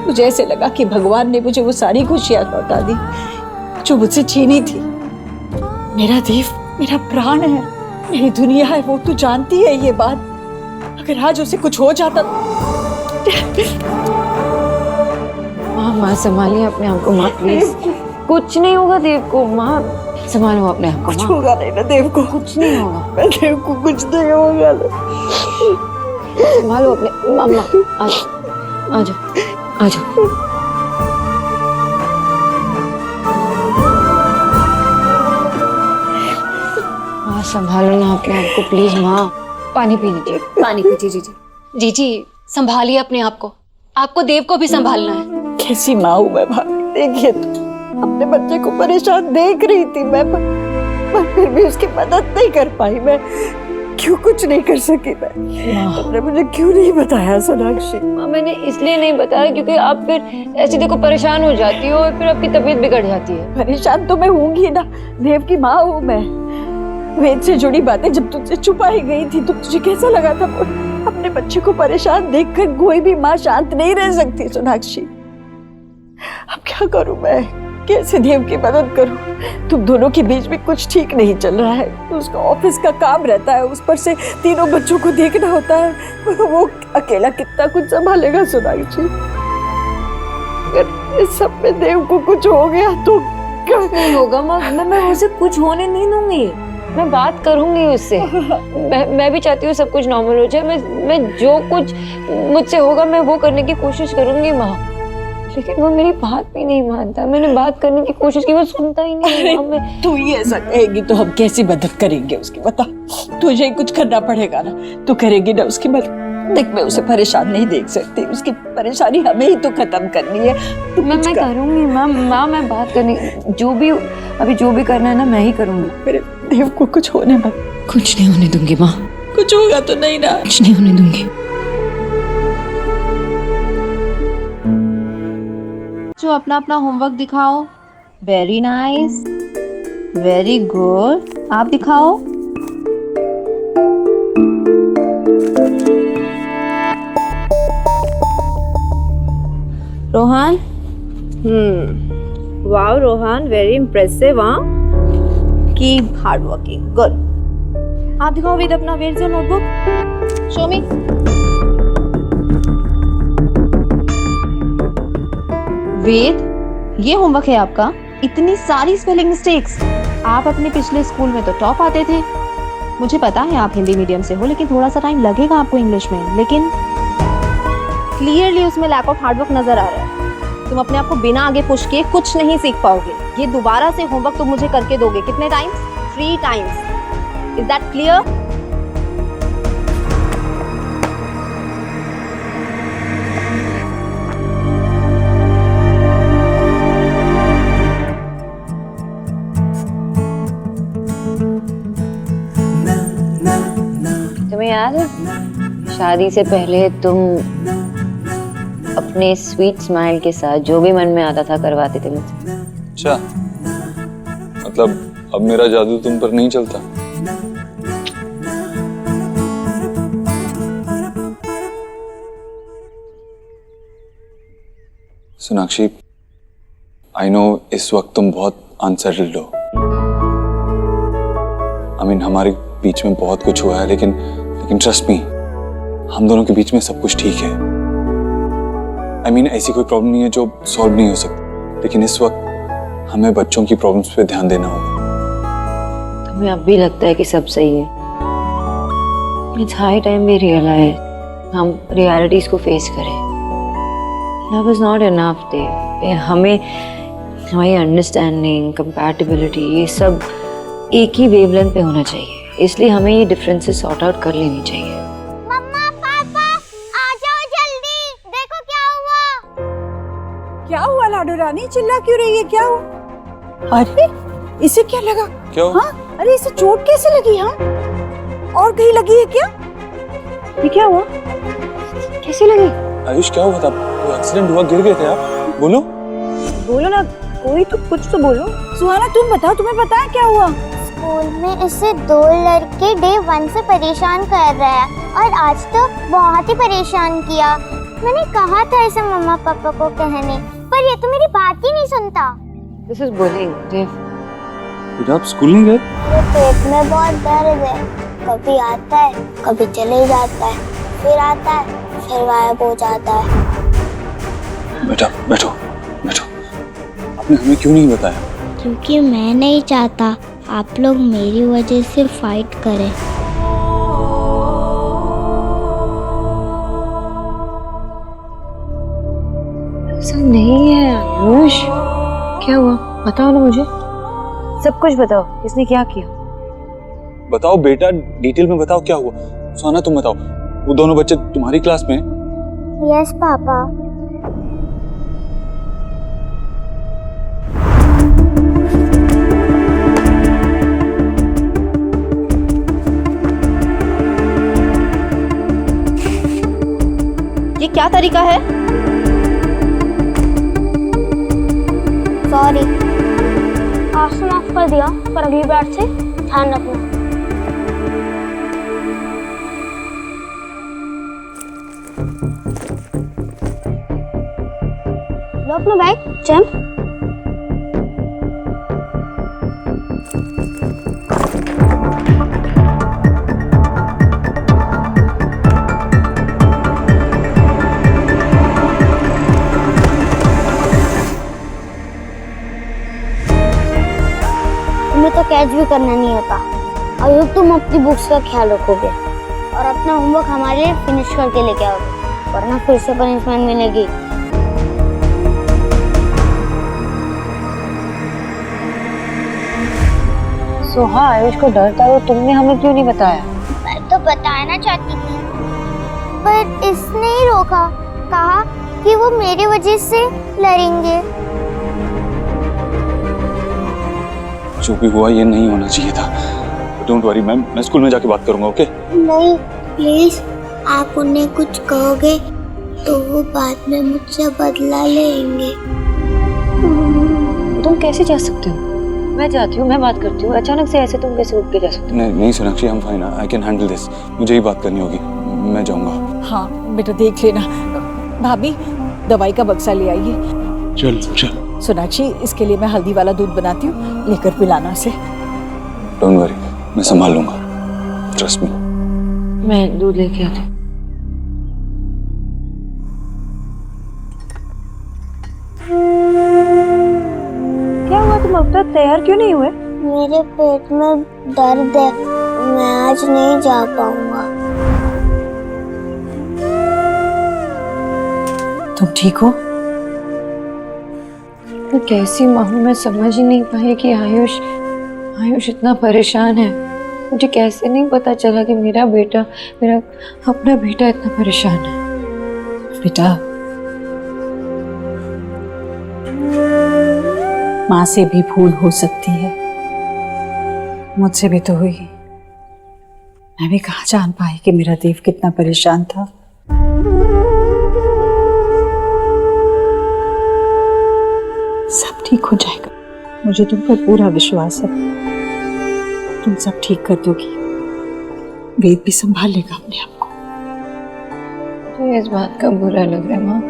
मुझे ऐसे लगा कि भगवान ने मुझे वो सारी खुशियां लौटा दी जो मुझसे छीनी थी। मेरा देव मेरा प्राण है, मेरी दुनिया है, वो तू जानती है ये बात। अगर आज उसे कुछ हो जाता। माँ संभालिए अपने आप को माँ, प्लीज। कुछ नहीं होगा देव को, माँ संभालो अपने आप को। कुछ होगा नहीं ना देव को, कुछ नहीं होगा देव को, कुछ नहीं होगा। संभालो अपने। मामा आ जाओ। माँ संभालो ना अपने आप को प्लीज। माँ पानी पी लीजिए, पानी पीजिए। जी संभालिए अपने आप को, आपको देव को भी संभालना है। कैसी माँ हूँ मैं भाभी, देखिए अपने बच्चे को परेशान देख रही थी मैं, पर फिर भी उसकी मदद नहीं कर पाई मैं। क्यों कुछ नहीं कर सकी मैं? तुमने मुझे क्यों नहीं बताया सोनाक्षी? माँ मैंने इसलिए नहीं बताया क्योंकि आप फिर ऐसे देखो परेशान हो जाती हो और फिर आपकी तबीयत बिगड़ जाती है। परेशान तो मैं होंगी ना, देव की माँ हूँ मैं। वेद से जुड़ी बातें जब तुझसे छुपाई गई थी तो तुझे कैसा लगा था? अपने बच्चे को परेशान देखकर कोई भी माँ शांत नहीं रह सकती सोनाक्षी। अब क्या करूं मैं? कैसे देव की मदद करूं? तुम दोनों के बीच में कुछ ठीक नहीं चल रहा है। उसका ऑफिस का काम रहता है, उस पर से 3 बच्चों को देखना होता है। वो अकेला कितना कुछ संभालेगा सोनाक्षी? अगर इस सब में देव को कुछ हो गया तो क्या नहीं होगा माँ, मैं उसे कुछ होने नहीं दूंगी। मैं बात करूंगी उससे। मैं भी चाहती हूँ सब कुछ नॉर्मल हो जाए। मैं जो कुछ मुझसे होगा मैं वो करने की कोशिश करूंगी माँ, लेकिन वो मेरी बात भी नहीं मानता। मैंने बात करने की कोशिश की, वो सुनता ही नहीं। अरे तू ही ऐसा कहेगी तो हम कैसी मदद करेंगे उसकी? बता, तुझे ही कुछ करना पड़ेगा ना। तू करेगी ना उसकी मदद? देख, मैं उसे परेशान नहीं देख सकती। उसकी परेशानी हमें ही तो खत्म करनी है। मैं करूंगी माँ, मैं बात करनी, जो भी करना है ना मैं ही करूंगी। मेरे देव को कुछ होने मत। कुछ नहीं होने दूंगी माँ, कुछ होगा तो नहीं ना? कुछ नहीं होने दूंगी। जो अपना अपना होमवर्क दिखाओ। Very nice, very good. आप दिखाओ। Rohan, wow Rohan, very impressive. हाँ, कीप हार्ड वर्किंग, गुड। आप दिखाओ वेद अपना, where is your notebook? Show me. Ved, ये होमवर्क है आपका। इतनी सारी स्पेलिंग मिस्टेक्स। आप अपने पिछले स्कूल में तो टॉप आते थे। मुझे पता है आप हिंदी मीडियम से हो, लेकिन थोड़ा सा टाइम लगेगा आपको इंग्लिश में। लेकिन क्लियरली उसमें लैक ऑफ हार्डवर्क नजर आ रहा है। तुम अपने आप को बिना आगे पुश किए कुछ नहीं सीख पाओगे। ये दोबारा से होमवर्क तुम मुझे करके दोगे। कितने times? 3 times. Is that clear? तुम्हें याद है शादी से पहले तुम अपने स्वीट स्माइल के साथ जो भी मन में आता था करवाते थे मुझसे? अच्छा, मतलब अब मेरा जादू तुम पर नहीं चलता? सोनाक्षी, आई नो इस वक्त तुम बहुत अनसेटल्ड हो। हमारे बीच में बहुत कुछ हुआ है, लेकिन ट्रस्ट मी, हम दोनों के बीच में सब कुछ ठीक है। ऐसी कोई प्रॉब्लम नहीं है जो सॉल्व नहीं हो सकती, लेकिन इस वक्त हमें बच्चों की प्रॉब्लम्स पे ध्यान देना होगा। तुम्हें अब भी लगता है कि सब सही है? It's high time we realise, हम रियलिटीज को फेस करें। Love is not enough Dev. हमें हमारी अंडरस्टैंडिंग, कंपैटिबिलिटी, ये सब एक ही वेवलेंथ पे होना चाहिए। इसलिए हमें ये डिफरेंसेस सॉर्ट आउट कर लेनी चाहिए। मम्मा, पापा, आ जाओ जल्दी। देखो क्या हुआ। क्या हुआ लाडो रानी? चिल्ला क्यों रही है? क्या हुआ? अरे इसे क्या लगा? क्या? हाँ, अरे इसे चोट कैसे लगी? हाँ, और कहीं लगी है क्या? ये क्या हुआ? कैसे लगी? आयुष क्या हुआ था? कोई एक्सीडेंट हुआ? गिर गए थे आप? बोलो ना, कोई तो कुछ तो बोलो। सुहाना तुम बताओ, तुम्हें पता है क्या हुआ? स्कूल में इसे 2 लड़के डे 1 से परेशान कर रहे हैं और आज तो बहुत ही परेशान किया। मैंने कहा था इसे मम्मा पापा को कहने, पर ये तो मेरी बात ही नहीं सुनता। दिस इज बुलिंग देव। बेटा आप स्कूल नहीं गए? पेट में बहुत दर्द है। कभी आता है, कभी चले जाता है, फिर आता है, फिर गायब हो जाता है। बेटा बैठो बैठो। आपने हमें क्यों नहीं बताया? क्योंकि मैं नहीं चाहता आप लोग मेरी वजह से फाइट करें। ऐसा नहीं है आयुष। क्या हुआ बताओ ना मुझे, सब कुछ बताओ। किसने क्या किया? बताओ बेटा, डिटेल में बताओ क्या हुआ। सोना तुम बताओ, वो दोनों बच्चे तुम्हारी क्लास में? Yes papa. क्या तरीका है? सॉरी, आज तो माफ कर दिया, पर अगली बार से ध्यान रखना। लो अपना बैग, जंप। तो कैच भी करना नहीं आता। और तुम अपनी बुक्स का ख्याल रखोगे और अपना होमवर्क हमारे लिए फिनिश करके लेके आओगे, वरना फिर से पनिशमेंट मिलेगी। सोहा, आयुष को डर था तो तुमने हमें क्यों नहीं बताया? मैं तो बताना चाहती थी, पर इसने ही रोका, कहा कि वो मेरी वजह से लड़ेंगे। जो भी हुआ ये नहीं होना चाहिए था। डोंट वरी मैम, मैं स्कूल में जाके बात करूंगा, ओके? नहीं प्लीज, आप उन्हें कुछ कहोगे तो वो बाद में मुझसे बदला लेंगे। तुम कैसे जा सकते हो? मैं जाती हूँ, मैं बात करती हूँ। अचानक से ऐसे तुम कैसे उठ के जा सकते हो? नहीं सोनाक्षी, हम fine, I can handle this. मुझे ही बात करनी होगी, मैं जाऊंगा। हाँ बेटा, देख लेना। भाभी, दवाई का बक्सा ले आइए। चल चल। सोनाक्षी, इसके लिए मैं हल्दी वाला दूध बनाती हूँ, लेकर पिलाना उसे। डोंट वरी, मैं संभाल लूंगा, ट्रस्ट मी। मैं दूध लेके आती हूँ। क्या हुआ, तुम अब तक तैयार क्यों नहीं हुए? मेरे पेट में दर्द है, मैं आज नहीं जा पाऊंगा। तुम ठीक हो? मैं कैसी माँ हूँ, मैं समझ ही नहीं पाई कि आयुष इतना परेशान है। मुझे कैसे नहीं पता चला कि मेरा अपना बेटा इतना परेशान है। बेटा, माँ से भी भूल हो सकती है, मुझसे भी तो हुई। मैं भी कहाँ जान पाई कि मेरा देव कितना परेशान था। सब ठीक हो जाएगा, मुझे तुम पर पूरा विश्वास है। तुम सब ठीक कर दोगी, वेद भी संभाल लेगा अपने आप को। मुझे इस बात का बुरा लग रहा है माँ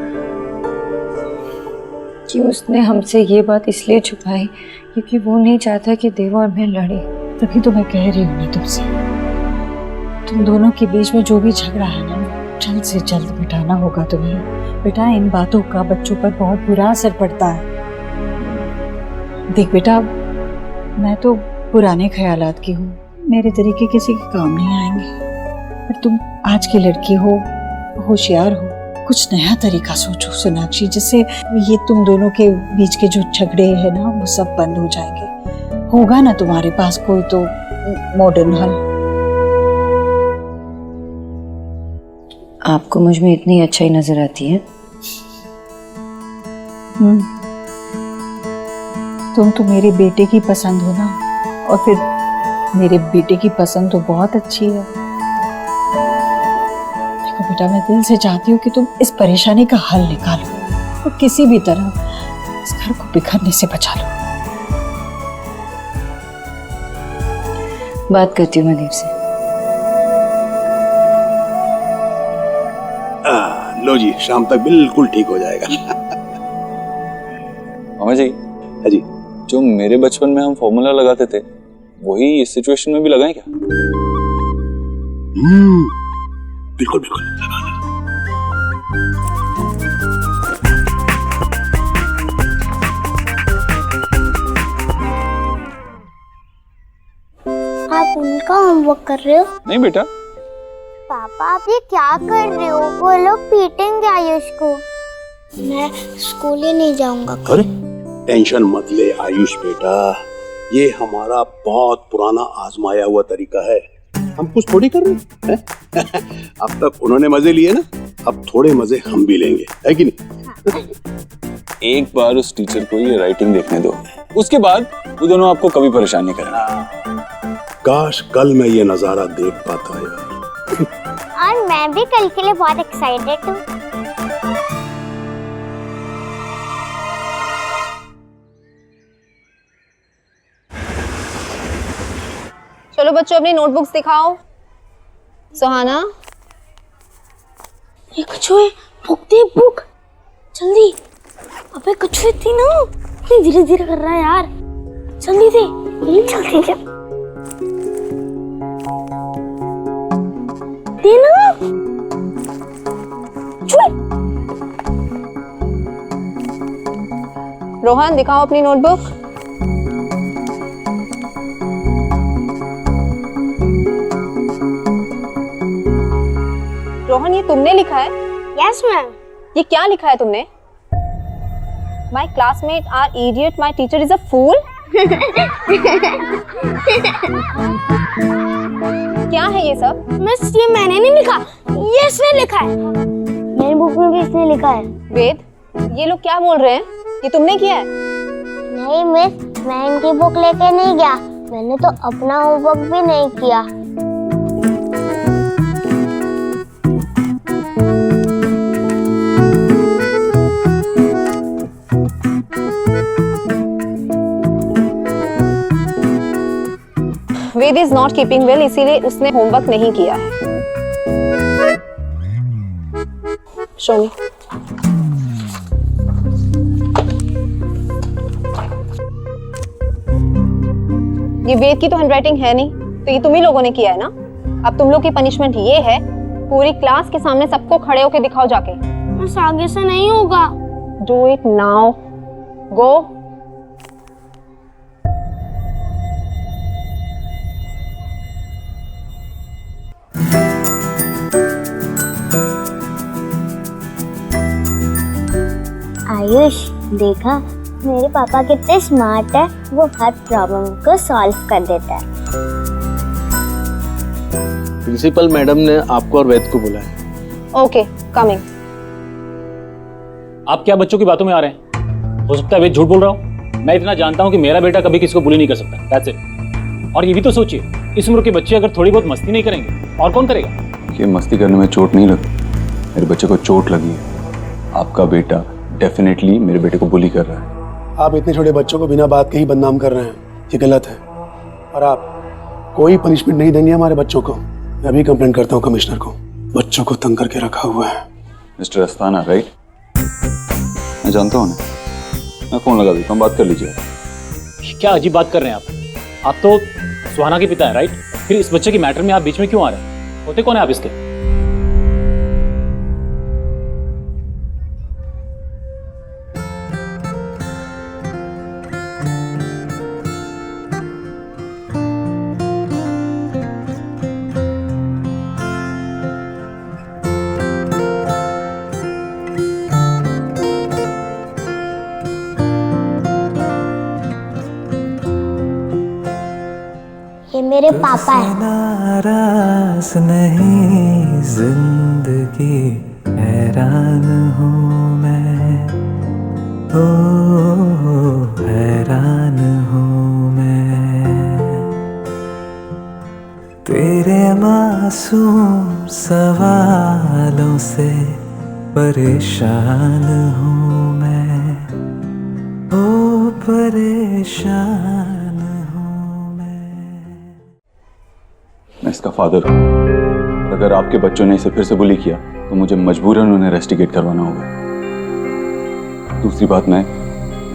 कि उसने हमसे ये बात इसलिए छुपाई क्योंकि वो नहीं चाहता कि देव और मैं लड़े। तभी तो मैं कह रही हूँ ना तुमसे, तुम दोनों के बीच में जो भी झगड़ा है ना, जल्द से जल्द मिटाना होगा तुम्हें। बेटा, इन बातों का बच्चों पर बहुत बुरा असर पड़ता है। देख बेटा, मैं तो पुराने ख्यालात की हूँ, मेरे तरीके किसी के काम नहीं आएंगे, पर तुम आज की लड़की हो, होशियार हो, कुछ नया तरीका सोचो सोनाक्षी, जिससे ये तुम दोनों के बीच के जो झगड़े हैं ना, वो सब बंद हो जाएंगे। होगा ना तुम्हारे पास कोई तो मॉडर्न हल? आपको मुझ में इतनी अच्छाई नजर आती है? तुम तो मेरे बेटे की पसंद हो ना, और फिर मेरे बेटे की पसंद तो बहुत अच्छी है। देखो बेटा, मैं दिल से चाहती हूँ कि तुम इस परेशानी का हल निकालो और किसी भी तरह इस घर को बिखरने से बचा लो। बात करती हूँ मैं देव से। लो जी, शाम तक बिल्कुल ठीक हो जाएगा। मामा जी। हाँ जी। जो मेरे बचपन में हम फॉर्मूला लगाते थे, वही इस सिचुएशन में भी लगाएं क्या? बिल्कुल बिल्कुल लगाना। आप उनका होमवर्क कर रहे हो? नहीं बेटा। पापा, आप ये क्या कर रहे हो? वो लोग पीटेंगे आयुष को। मैं स्कूल ही नहीं जाऊंगा। अरे टेंशन मत ले आयुष बेटा, ये हमारा बहुत पुराना आजमाया हुआ तरीका है, हम कुछ थोड़ी कर रहे हैं। अब तक उन्होंने मजे लिए ना, अब थोड़े मजे हम भी लेंगे, है कि नहीं? एक बार उस टीचर को ये राइटिंग देखने दो, उसके बाद वो दोनों आपको कभी परेशान नहीं करेंगे। काश कल मैं ये नजारा देख पाता यार। और मैं भी कल के लिए बहुत एक्साइटेड हूँ। चलो बच्चों अपनी नोटबुक्स दिखाओ। सुहाना, ये कछुए, बुक दे बुक, जल्दी। अबे कछुए थी ना, इतनी धीरे धीरे कर रहा है यार, जल्दी दे, जल्दी दे, देना। कछुए। रोहन दिखाओ अपनी नोटबुक। रोहन, ये तुमने लिखा है? Yes ma'am. ये क्या लिखा है तुमने? My classmate are idiot, my teacher is a fool. क्या है ये सब? मिस, ये मैंने नहीं लिखा, ये इसने लिखा है। मेरी बुक में भी इसने लिखा है। वेद, ये लोग क्या बोल रहे हैं? ये तुमने किया है? नहीं मिस, मैं इनकी बुक लेके नहीं गया, मैंने तो अपना होमवर्क भी नहीं किया। वेद इज नॉट कीपिंग वेल, इसीलिए उसने होमवर्क नहीं किया है। शो मी। ये वेद की तो हैंडराइटिंग है नहीं, तो ये तुम ही लोगों ने किया है ना। अब तुम लोग की पनिशमेंट ये है, पूरी क्लास के सामने सबको खड़े होके दिखाओ जाके। बस आगे से नहीं होगा। डू इट नाउ, गो। आयुष, देखा मेरे पापा कितने स्मार्ट है, वो हर प्रॉब्लम को सॉल्व कर देता है। प्रिंसिपल मैडम ने आपको और वेद को बुलाया। Okay, coming. आप क्या बच्चों की बातों में आ रहे हैं? हो सकता है वेद झूठ बोल रहा हूँ। मैं इतना जानता हूँ कि मेरा बेटा कभी किसी को बुली नहीं कर सकता। That's it. और ये भी तो सोचिए, इस उम्र के बच्चे अगर थोड़ी बहुत मस्ती नहीं करेंगे और कौन करेगा? ये मस्ती करने में चोट नहीं लगी, मेरे बच्चे को चोट लगी है। आपका बेटा डेफिनेटली मेरे बेटे को बुली कर रहा है। आप इतने छोटे बच्चों को बिना बात के ही बदनाम कर रहे हैं, ये गलत है। और आप कोई पनिशमेंट नहीं देंगे हमारे बच्चों को। मैं अभी कंप्लेन करता हूँ कमिश्नर को, बच्चों को तंग करके रखा हुआ है। Mister Asthana, right? मैं जानता हूँ ना, मैं फोन लगा देता हूँ, बात कर लीजिए। क्या अजीब बात कर रहे हैं आप? आप तो सुहाना के पिता हैं, राइट? फिर इस बच्चे के मैटर में आप बीच में क्यों आ रहे हैं? होते कौन है आप इसके? ये मेरे पापा हैं। नाराज नहीं जिंदगी, हैरान हूँ मैं, ओ हैरान हूँ मैं, तेरे मासूम सवालों से परेशान हूँ मैं, ओ परेशान। मैं इसका फादर हूँ, और अगर आपके बच्चों ने इसे फिर से बुली किया तो मुझे मजबूरन उन्हें रेस्टिकेट करवाना होगा। दूसरी बात, मैं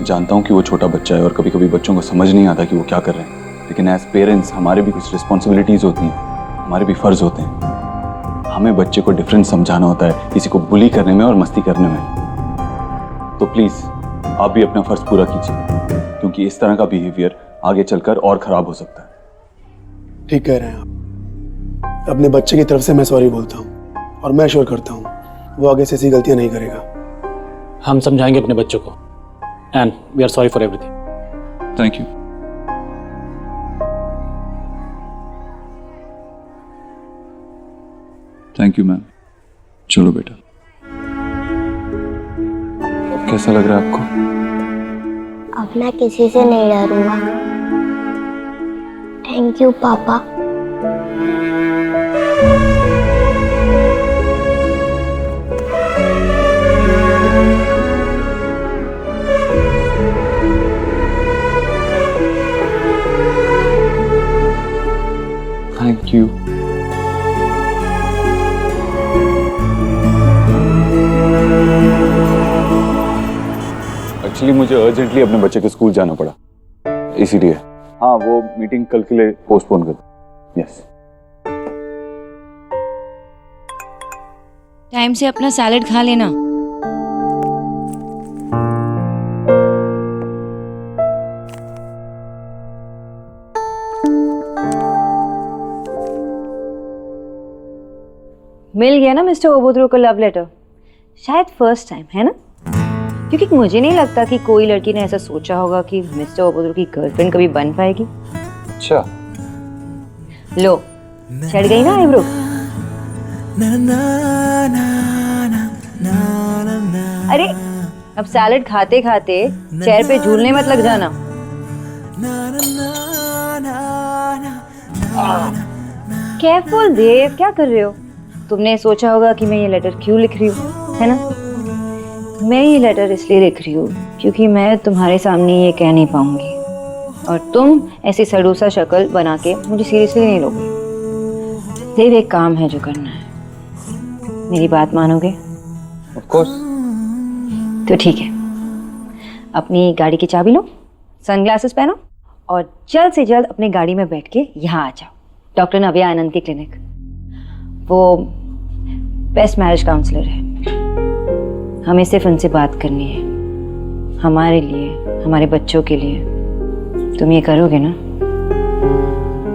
जानता हूँ कि वो छोटा बच्चा है और कभी कभी बच्चों को समझ नहीं आता कि वो क्या कर रहे हैं, लेकिन एज पेरेंट्स हमारे भी कुछ रिस्पॉन्सिबिलिटीज होती हैं, हमारे भी फर्ज होते हैं। हमें बच्चे को डिफरेंस समझाना होता है, किसी को बुली करने में और मस्ती करने में। तो प्लीज आप भी अपना फर्ज पूरा कीजिए, क्योंकि इस तरह का बिहेवियर आगे चलकर और खराब हो सकता है। ठीक कह रहे हैं आप। अपने बच्चे की तरफ से मैं सॉरी बोलता हूँ और मैं श्योर करता हूँ वो आगे से ऐसी गलतियां नहीं करेगा। हम समझाएंगे अपने बच्चों को, and we are sorry for everything. Thank you. Thank you ma'am. चलो बेटा, कैसा लग रहा है आपको? अब मैं किसी से नहीं डरूंगा। थैंक यू पापा। एक्चुअली मुझे अर्जेंटली अपने बच्चे के स्कूल जाना पड़ा, इसीलिए। हाँ, वो मीटिंग कल के लिए पोस्टपोन कर दो। यस। टाइम से अपना सैलेड खा लेना। मिल गया ना मिस्टर ओबोद्रो का लव लेटर? शायद फर्स्ट टाइम, है ना? क्योंकि मुझे नहीं लगता कि कोई लड़की ने ऐसा सोचा होगा कि मिस्टर ओबोद्रो की गर्लफ्रेंड कभी बन पाएगी। अच्छा, लो, चढ़ गई ना आईब्रो? अरे अब सैलेड खाते खाते चेयर पे झूलने मत लग जाना। केयरफुल देव, क्या कर रहे हो? तुमने सोचा होगा कि मैं ये लेटर क्यों लिख रही हूँ, है ना? मैं ये लेटर इसलिए लिख रही हूँ क्योंकि मैं तुम्हारे सामने ये कह नहीं पाऊंगी और तुम ऐसी सड़ूसा शक्ल बना के मुझे सीरियसली नहीं लोगे। देव, एक काम है जो करना है, मेरी बात मानोगे? Of course. तो ठीक है, अपनी गाड़ी की चाबी लो, सनग्लासेस पहनो और जल्द से जल्द अपनी गाड़ी में बैठ के यहाँ आ जाओ, डॉक्टर नव्या आनंद की क्लिनिक। वो बेस्ट मैरिज काउंसलर है, हमें सिर्फ उनसे बात करनी है, हमारे लिए, हमारे बच्चों के लिए। तुम ये करोगे ना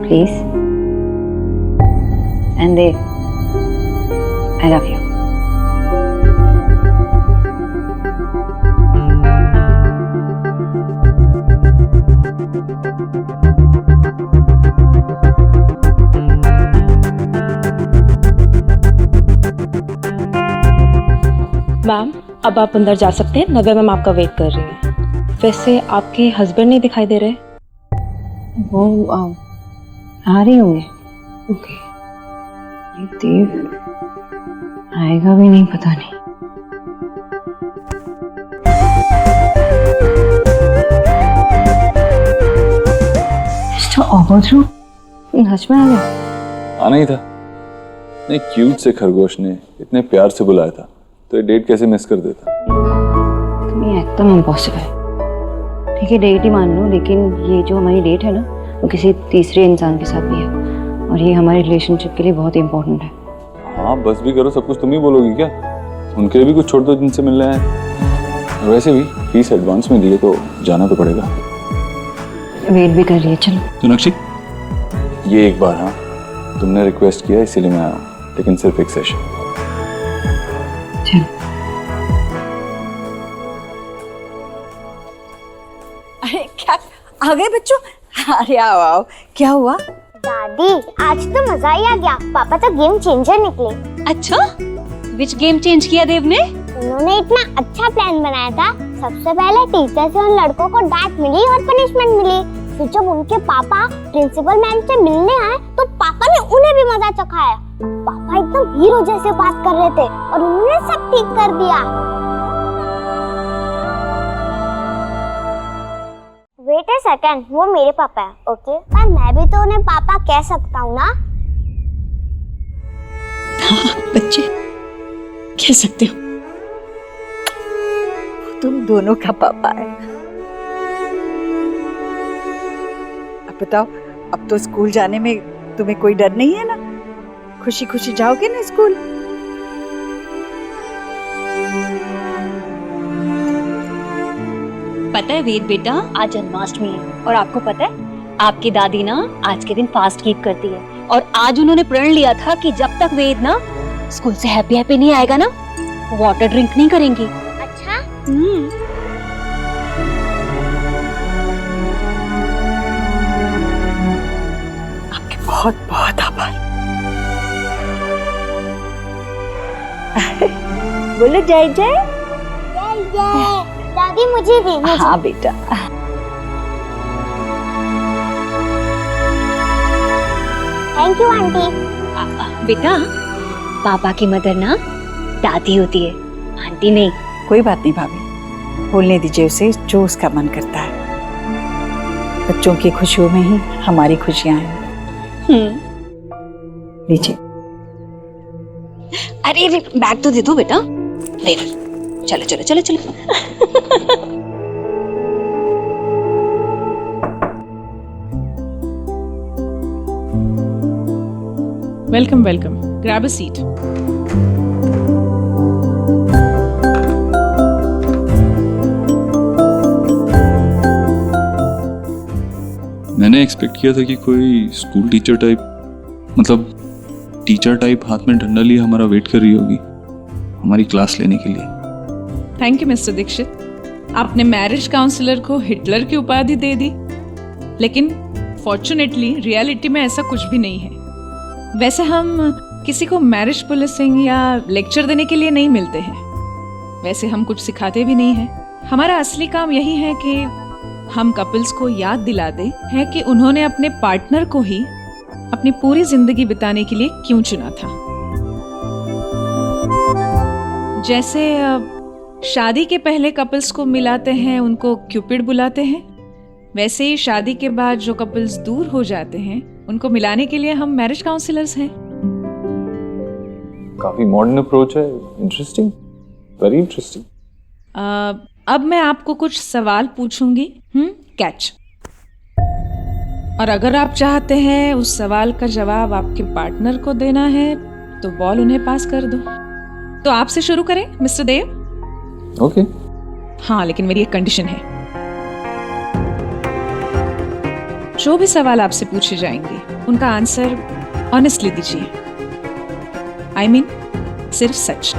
please? And Dev, I love you. Ma'am, अब आप अंदर जा सकते हैं, नव्या मैम आपका वेट कर रही है। वैसे आपके हस्बैंड नहीं दिखाई दे रहे? वो आ रही होंगे। ओके। ये देव आएगा भी नहीं, पता नहीं। मिस्टर ओबोद्रो, हर्ष में आ गए? आना ही था। नहीं, क्यूट से खरगोश ने इतने प्यार से बुलाया था, तो ये डेट कैसे मिस कर देता? ये एकदम इम्पॉसिबल। ठीक है, डेट ही मान लो, लेकिन ये जो हमारी डेट है ना, वो किसी तीसरे इंसान के साथ भी है और ये हमारे रिलेशनशिप के लिए बहुत इम्पोर्टेंट है। हाँ, बस भी करो, सब कुछ तुम ही बोलोगी क्या? उनके लिए भी कुछ छोड़ दो जिनसे मिलना है। वैसे भी फीस एडवांस में दिए तो जाना तो पड़ेगा। वेट भी कर रही है, चलो। सोनाक्षी, ये एक बार, हाँ, तुमने रिक्वेस्ट किया इसीलिए मैं आया हूँ, लेकिन सिर्फ एक सेशन। अरे क्या आ गए बच्चों? अरे आओ आओ, क्या हुआ? दादी, आज तो मजा ही आ गया। पापा तो गेम चेंजर निकले। अच्छा, विच गेम चेंज किया देव ने? उन्होंने इतना अच्छा प्लान बनाया था। सबसे पहले टीचर से उन लड़कों को डांट मिली और पनिशमेंट मिली। फिर जब उनके पापा प्रिंसिपल मैम से मिलने आए तो पापा ने उन्हें भी मजा चखाया। पापा एकदम हीरो जैसे बात कर रहे थे और उन्होंने सब ठीक कर दिया। वेट अ सेकंड, वो मेरे पापा है, ओके? पर मैं भी तो उन्हें पापा कह सकता हूँ ना? हाँ बच्चे, कह सकते हो, तुम दोनों का पापा है। अब बताओ, अब तो स्कूल जाने में तुम्हें कोई डर नहीं है ना? खुशी खुशी जाओगे ना स्कूल? पता है वेद बेटा, आज जन्माष्टमी है और आपको पता है आपकी दादी ना आज के दिन फास्ट कीप करती है और आज उन्होंने प्रण लिया था कि जब तक वेद ना स्कूल से हैप्पी हैप्पी नहीं आएगा ना, वाटर ड्रिंक नहीं करेंगी। अच्छा? आपके बहुत बहुत आभार। बोलो जय जय। जय जय। दादी मुझे भी, मुझे। हाँ बेटा। Thank you aunty. बेटा, पापा की मदर ना दादी होती है, आंटी नहीं। कोई बात नहीं भाभी, बोलने दीजिए उसे जो उसका मन करता है। बच्चों की खुशियों में ही हमारी खुशियां हैं। लीजिए। अरे बैग तो दे दो बेटा। दे दो। चलो चलो चलो चलो। Welcome welcome, grab a seat. मैंने एक्सपेक्ट किया था कि कोई स्कूल टीचर टाइप, मतलब टीचर टाइप हाथ में डंडा लिए हमारा वेट कर रही होगी हमारी क्लास लेने के लिए। थैंक यू मिस्टर दीक्षित, आपने मैरिज काउंसलर को हिटलर की उपाधि दे दी, लेकिन फॉर्चुनेटली रियलिटी में ऐसा कुछ भी नहीं है। वैसे हम किसी को मैरिज पुलिसिंग या लेक्चर देने के लिए नहीं मिलते हैं, वैसे हम कुछ सिखाते भी नहीं हैं। हमारा असली काम यही है कि हम कपल्स को याद दिला दें है कि उन्होंने अपने पार्टनर को ही अपनी पूरी जिंदगी बिताने के लिए क्यों चुना था। जैसे शादी के पहले कपल्स को मिलाते हैं, उनको क्यूपिड बुलाते हैं, वैसे ही शादी के बाद जो कपल्स दूर हो जाते हैं उनको मिलाने के लिए हम मैरिज काउंसलर्स हैं। काफी मॉडर्न अप्रोच है, इंटरेस्टिंग, वेरी इंटरेस्टिंग। अब मैं आपको कुछ सवाल पूछूंगी, कैच। और अगर आप चाहते हैं उस सवाल का जवाब आपके पार्टनर को देना है तो बॉल उन्हें पास कर दो। तो आपसे शुरू करें मिस्टर देव? ओके। हाँ, लेकिन मेरी एक कंडीशन है, जो भी सवाल आपसे पूछे जाएंगे उनका आंसर ऑनेस्टली दीजिए। I mean, सिर्फ सच।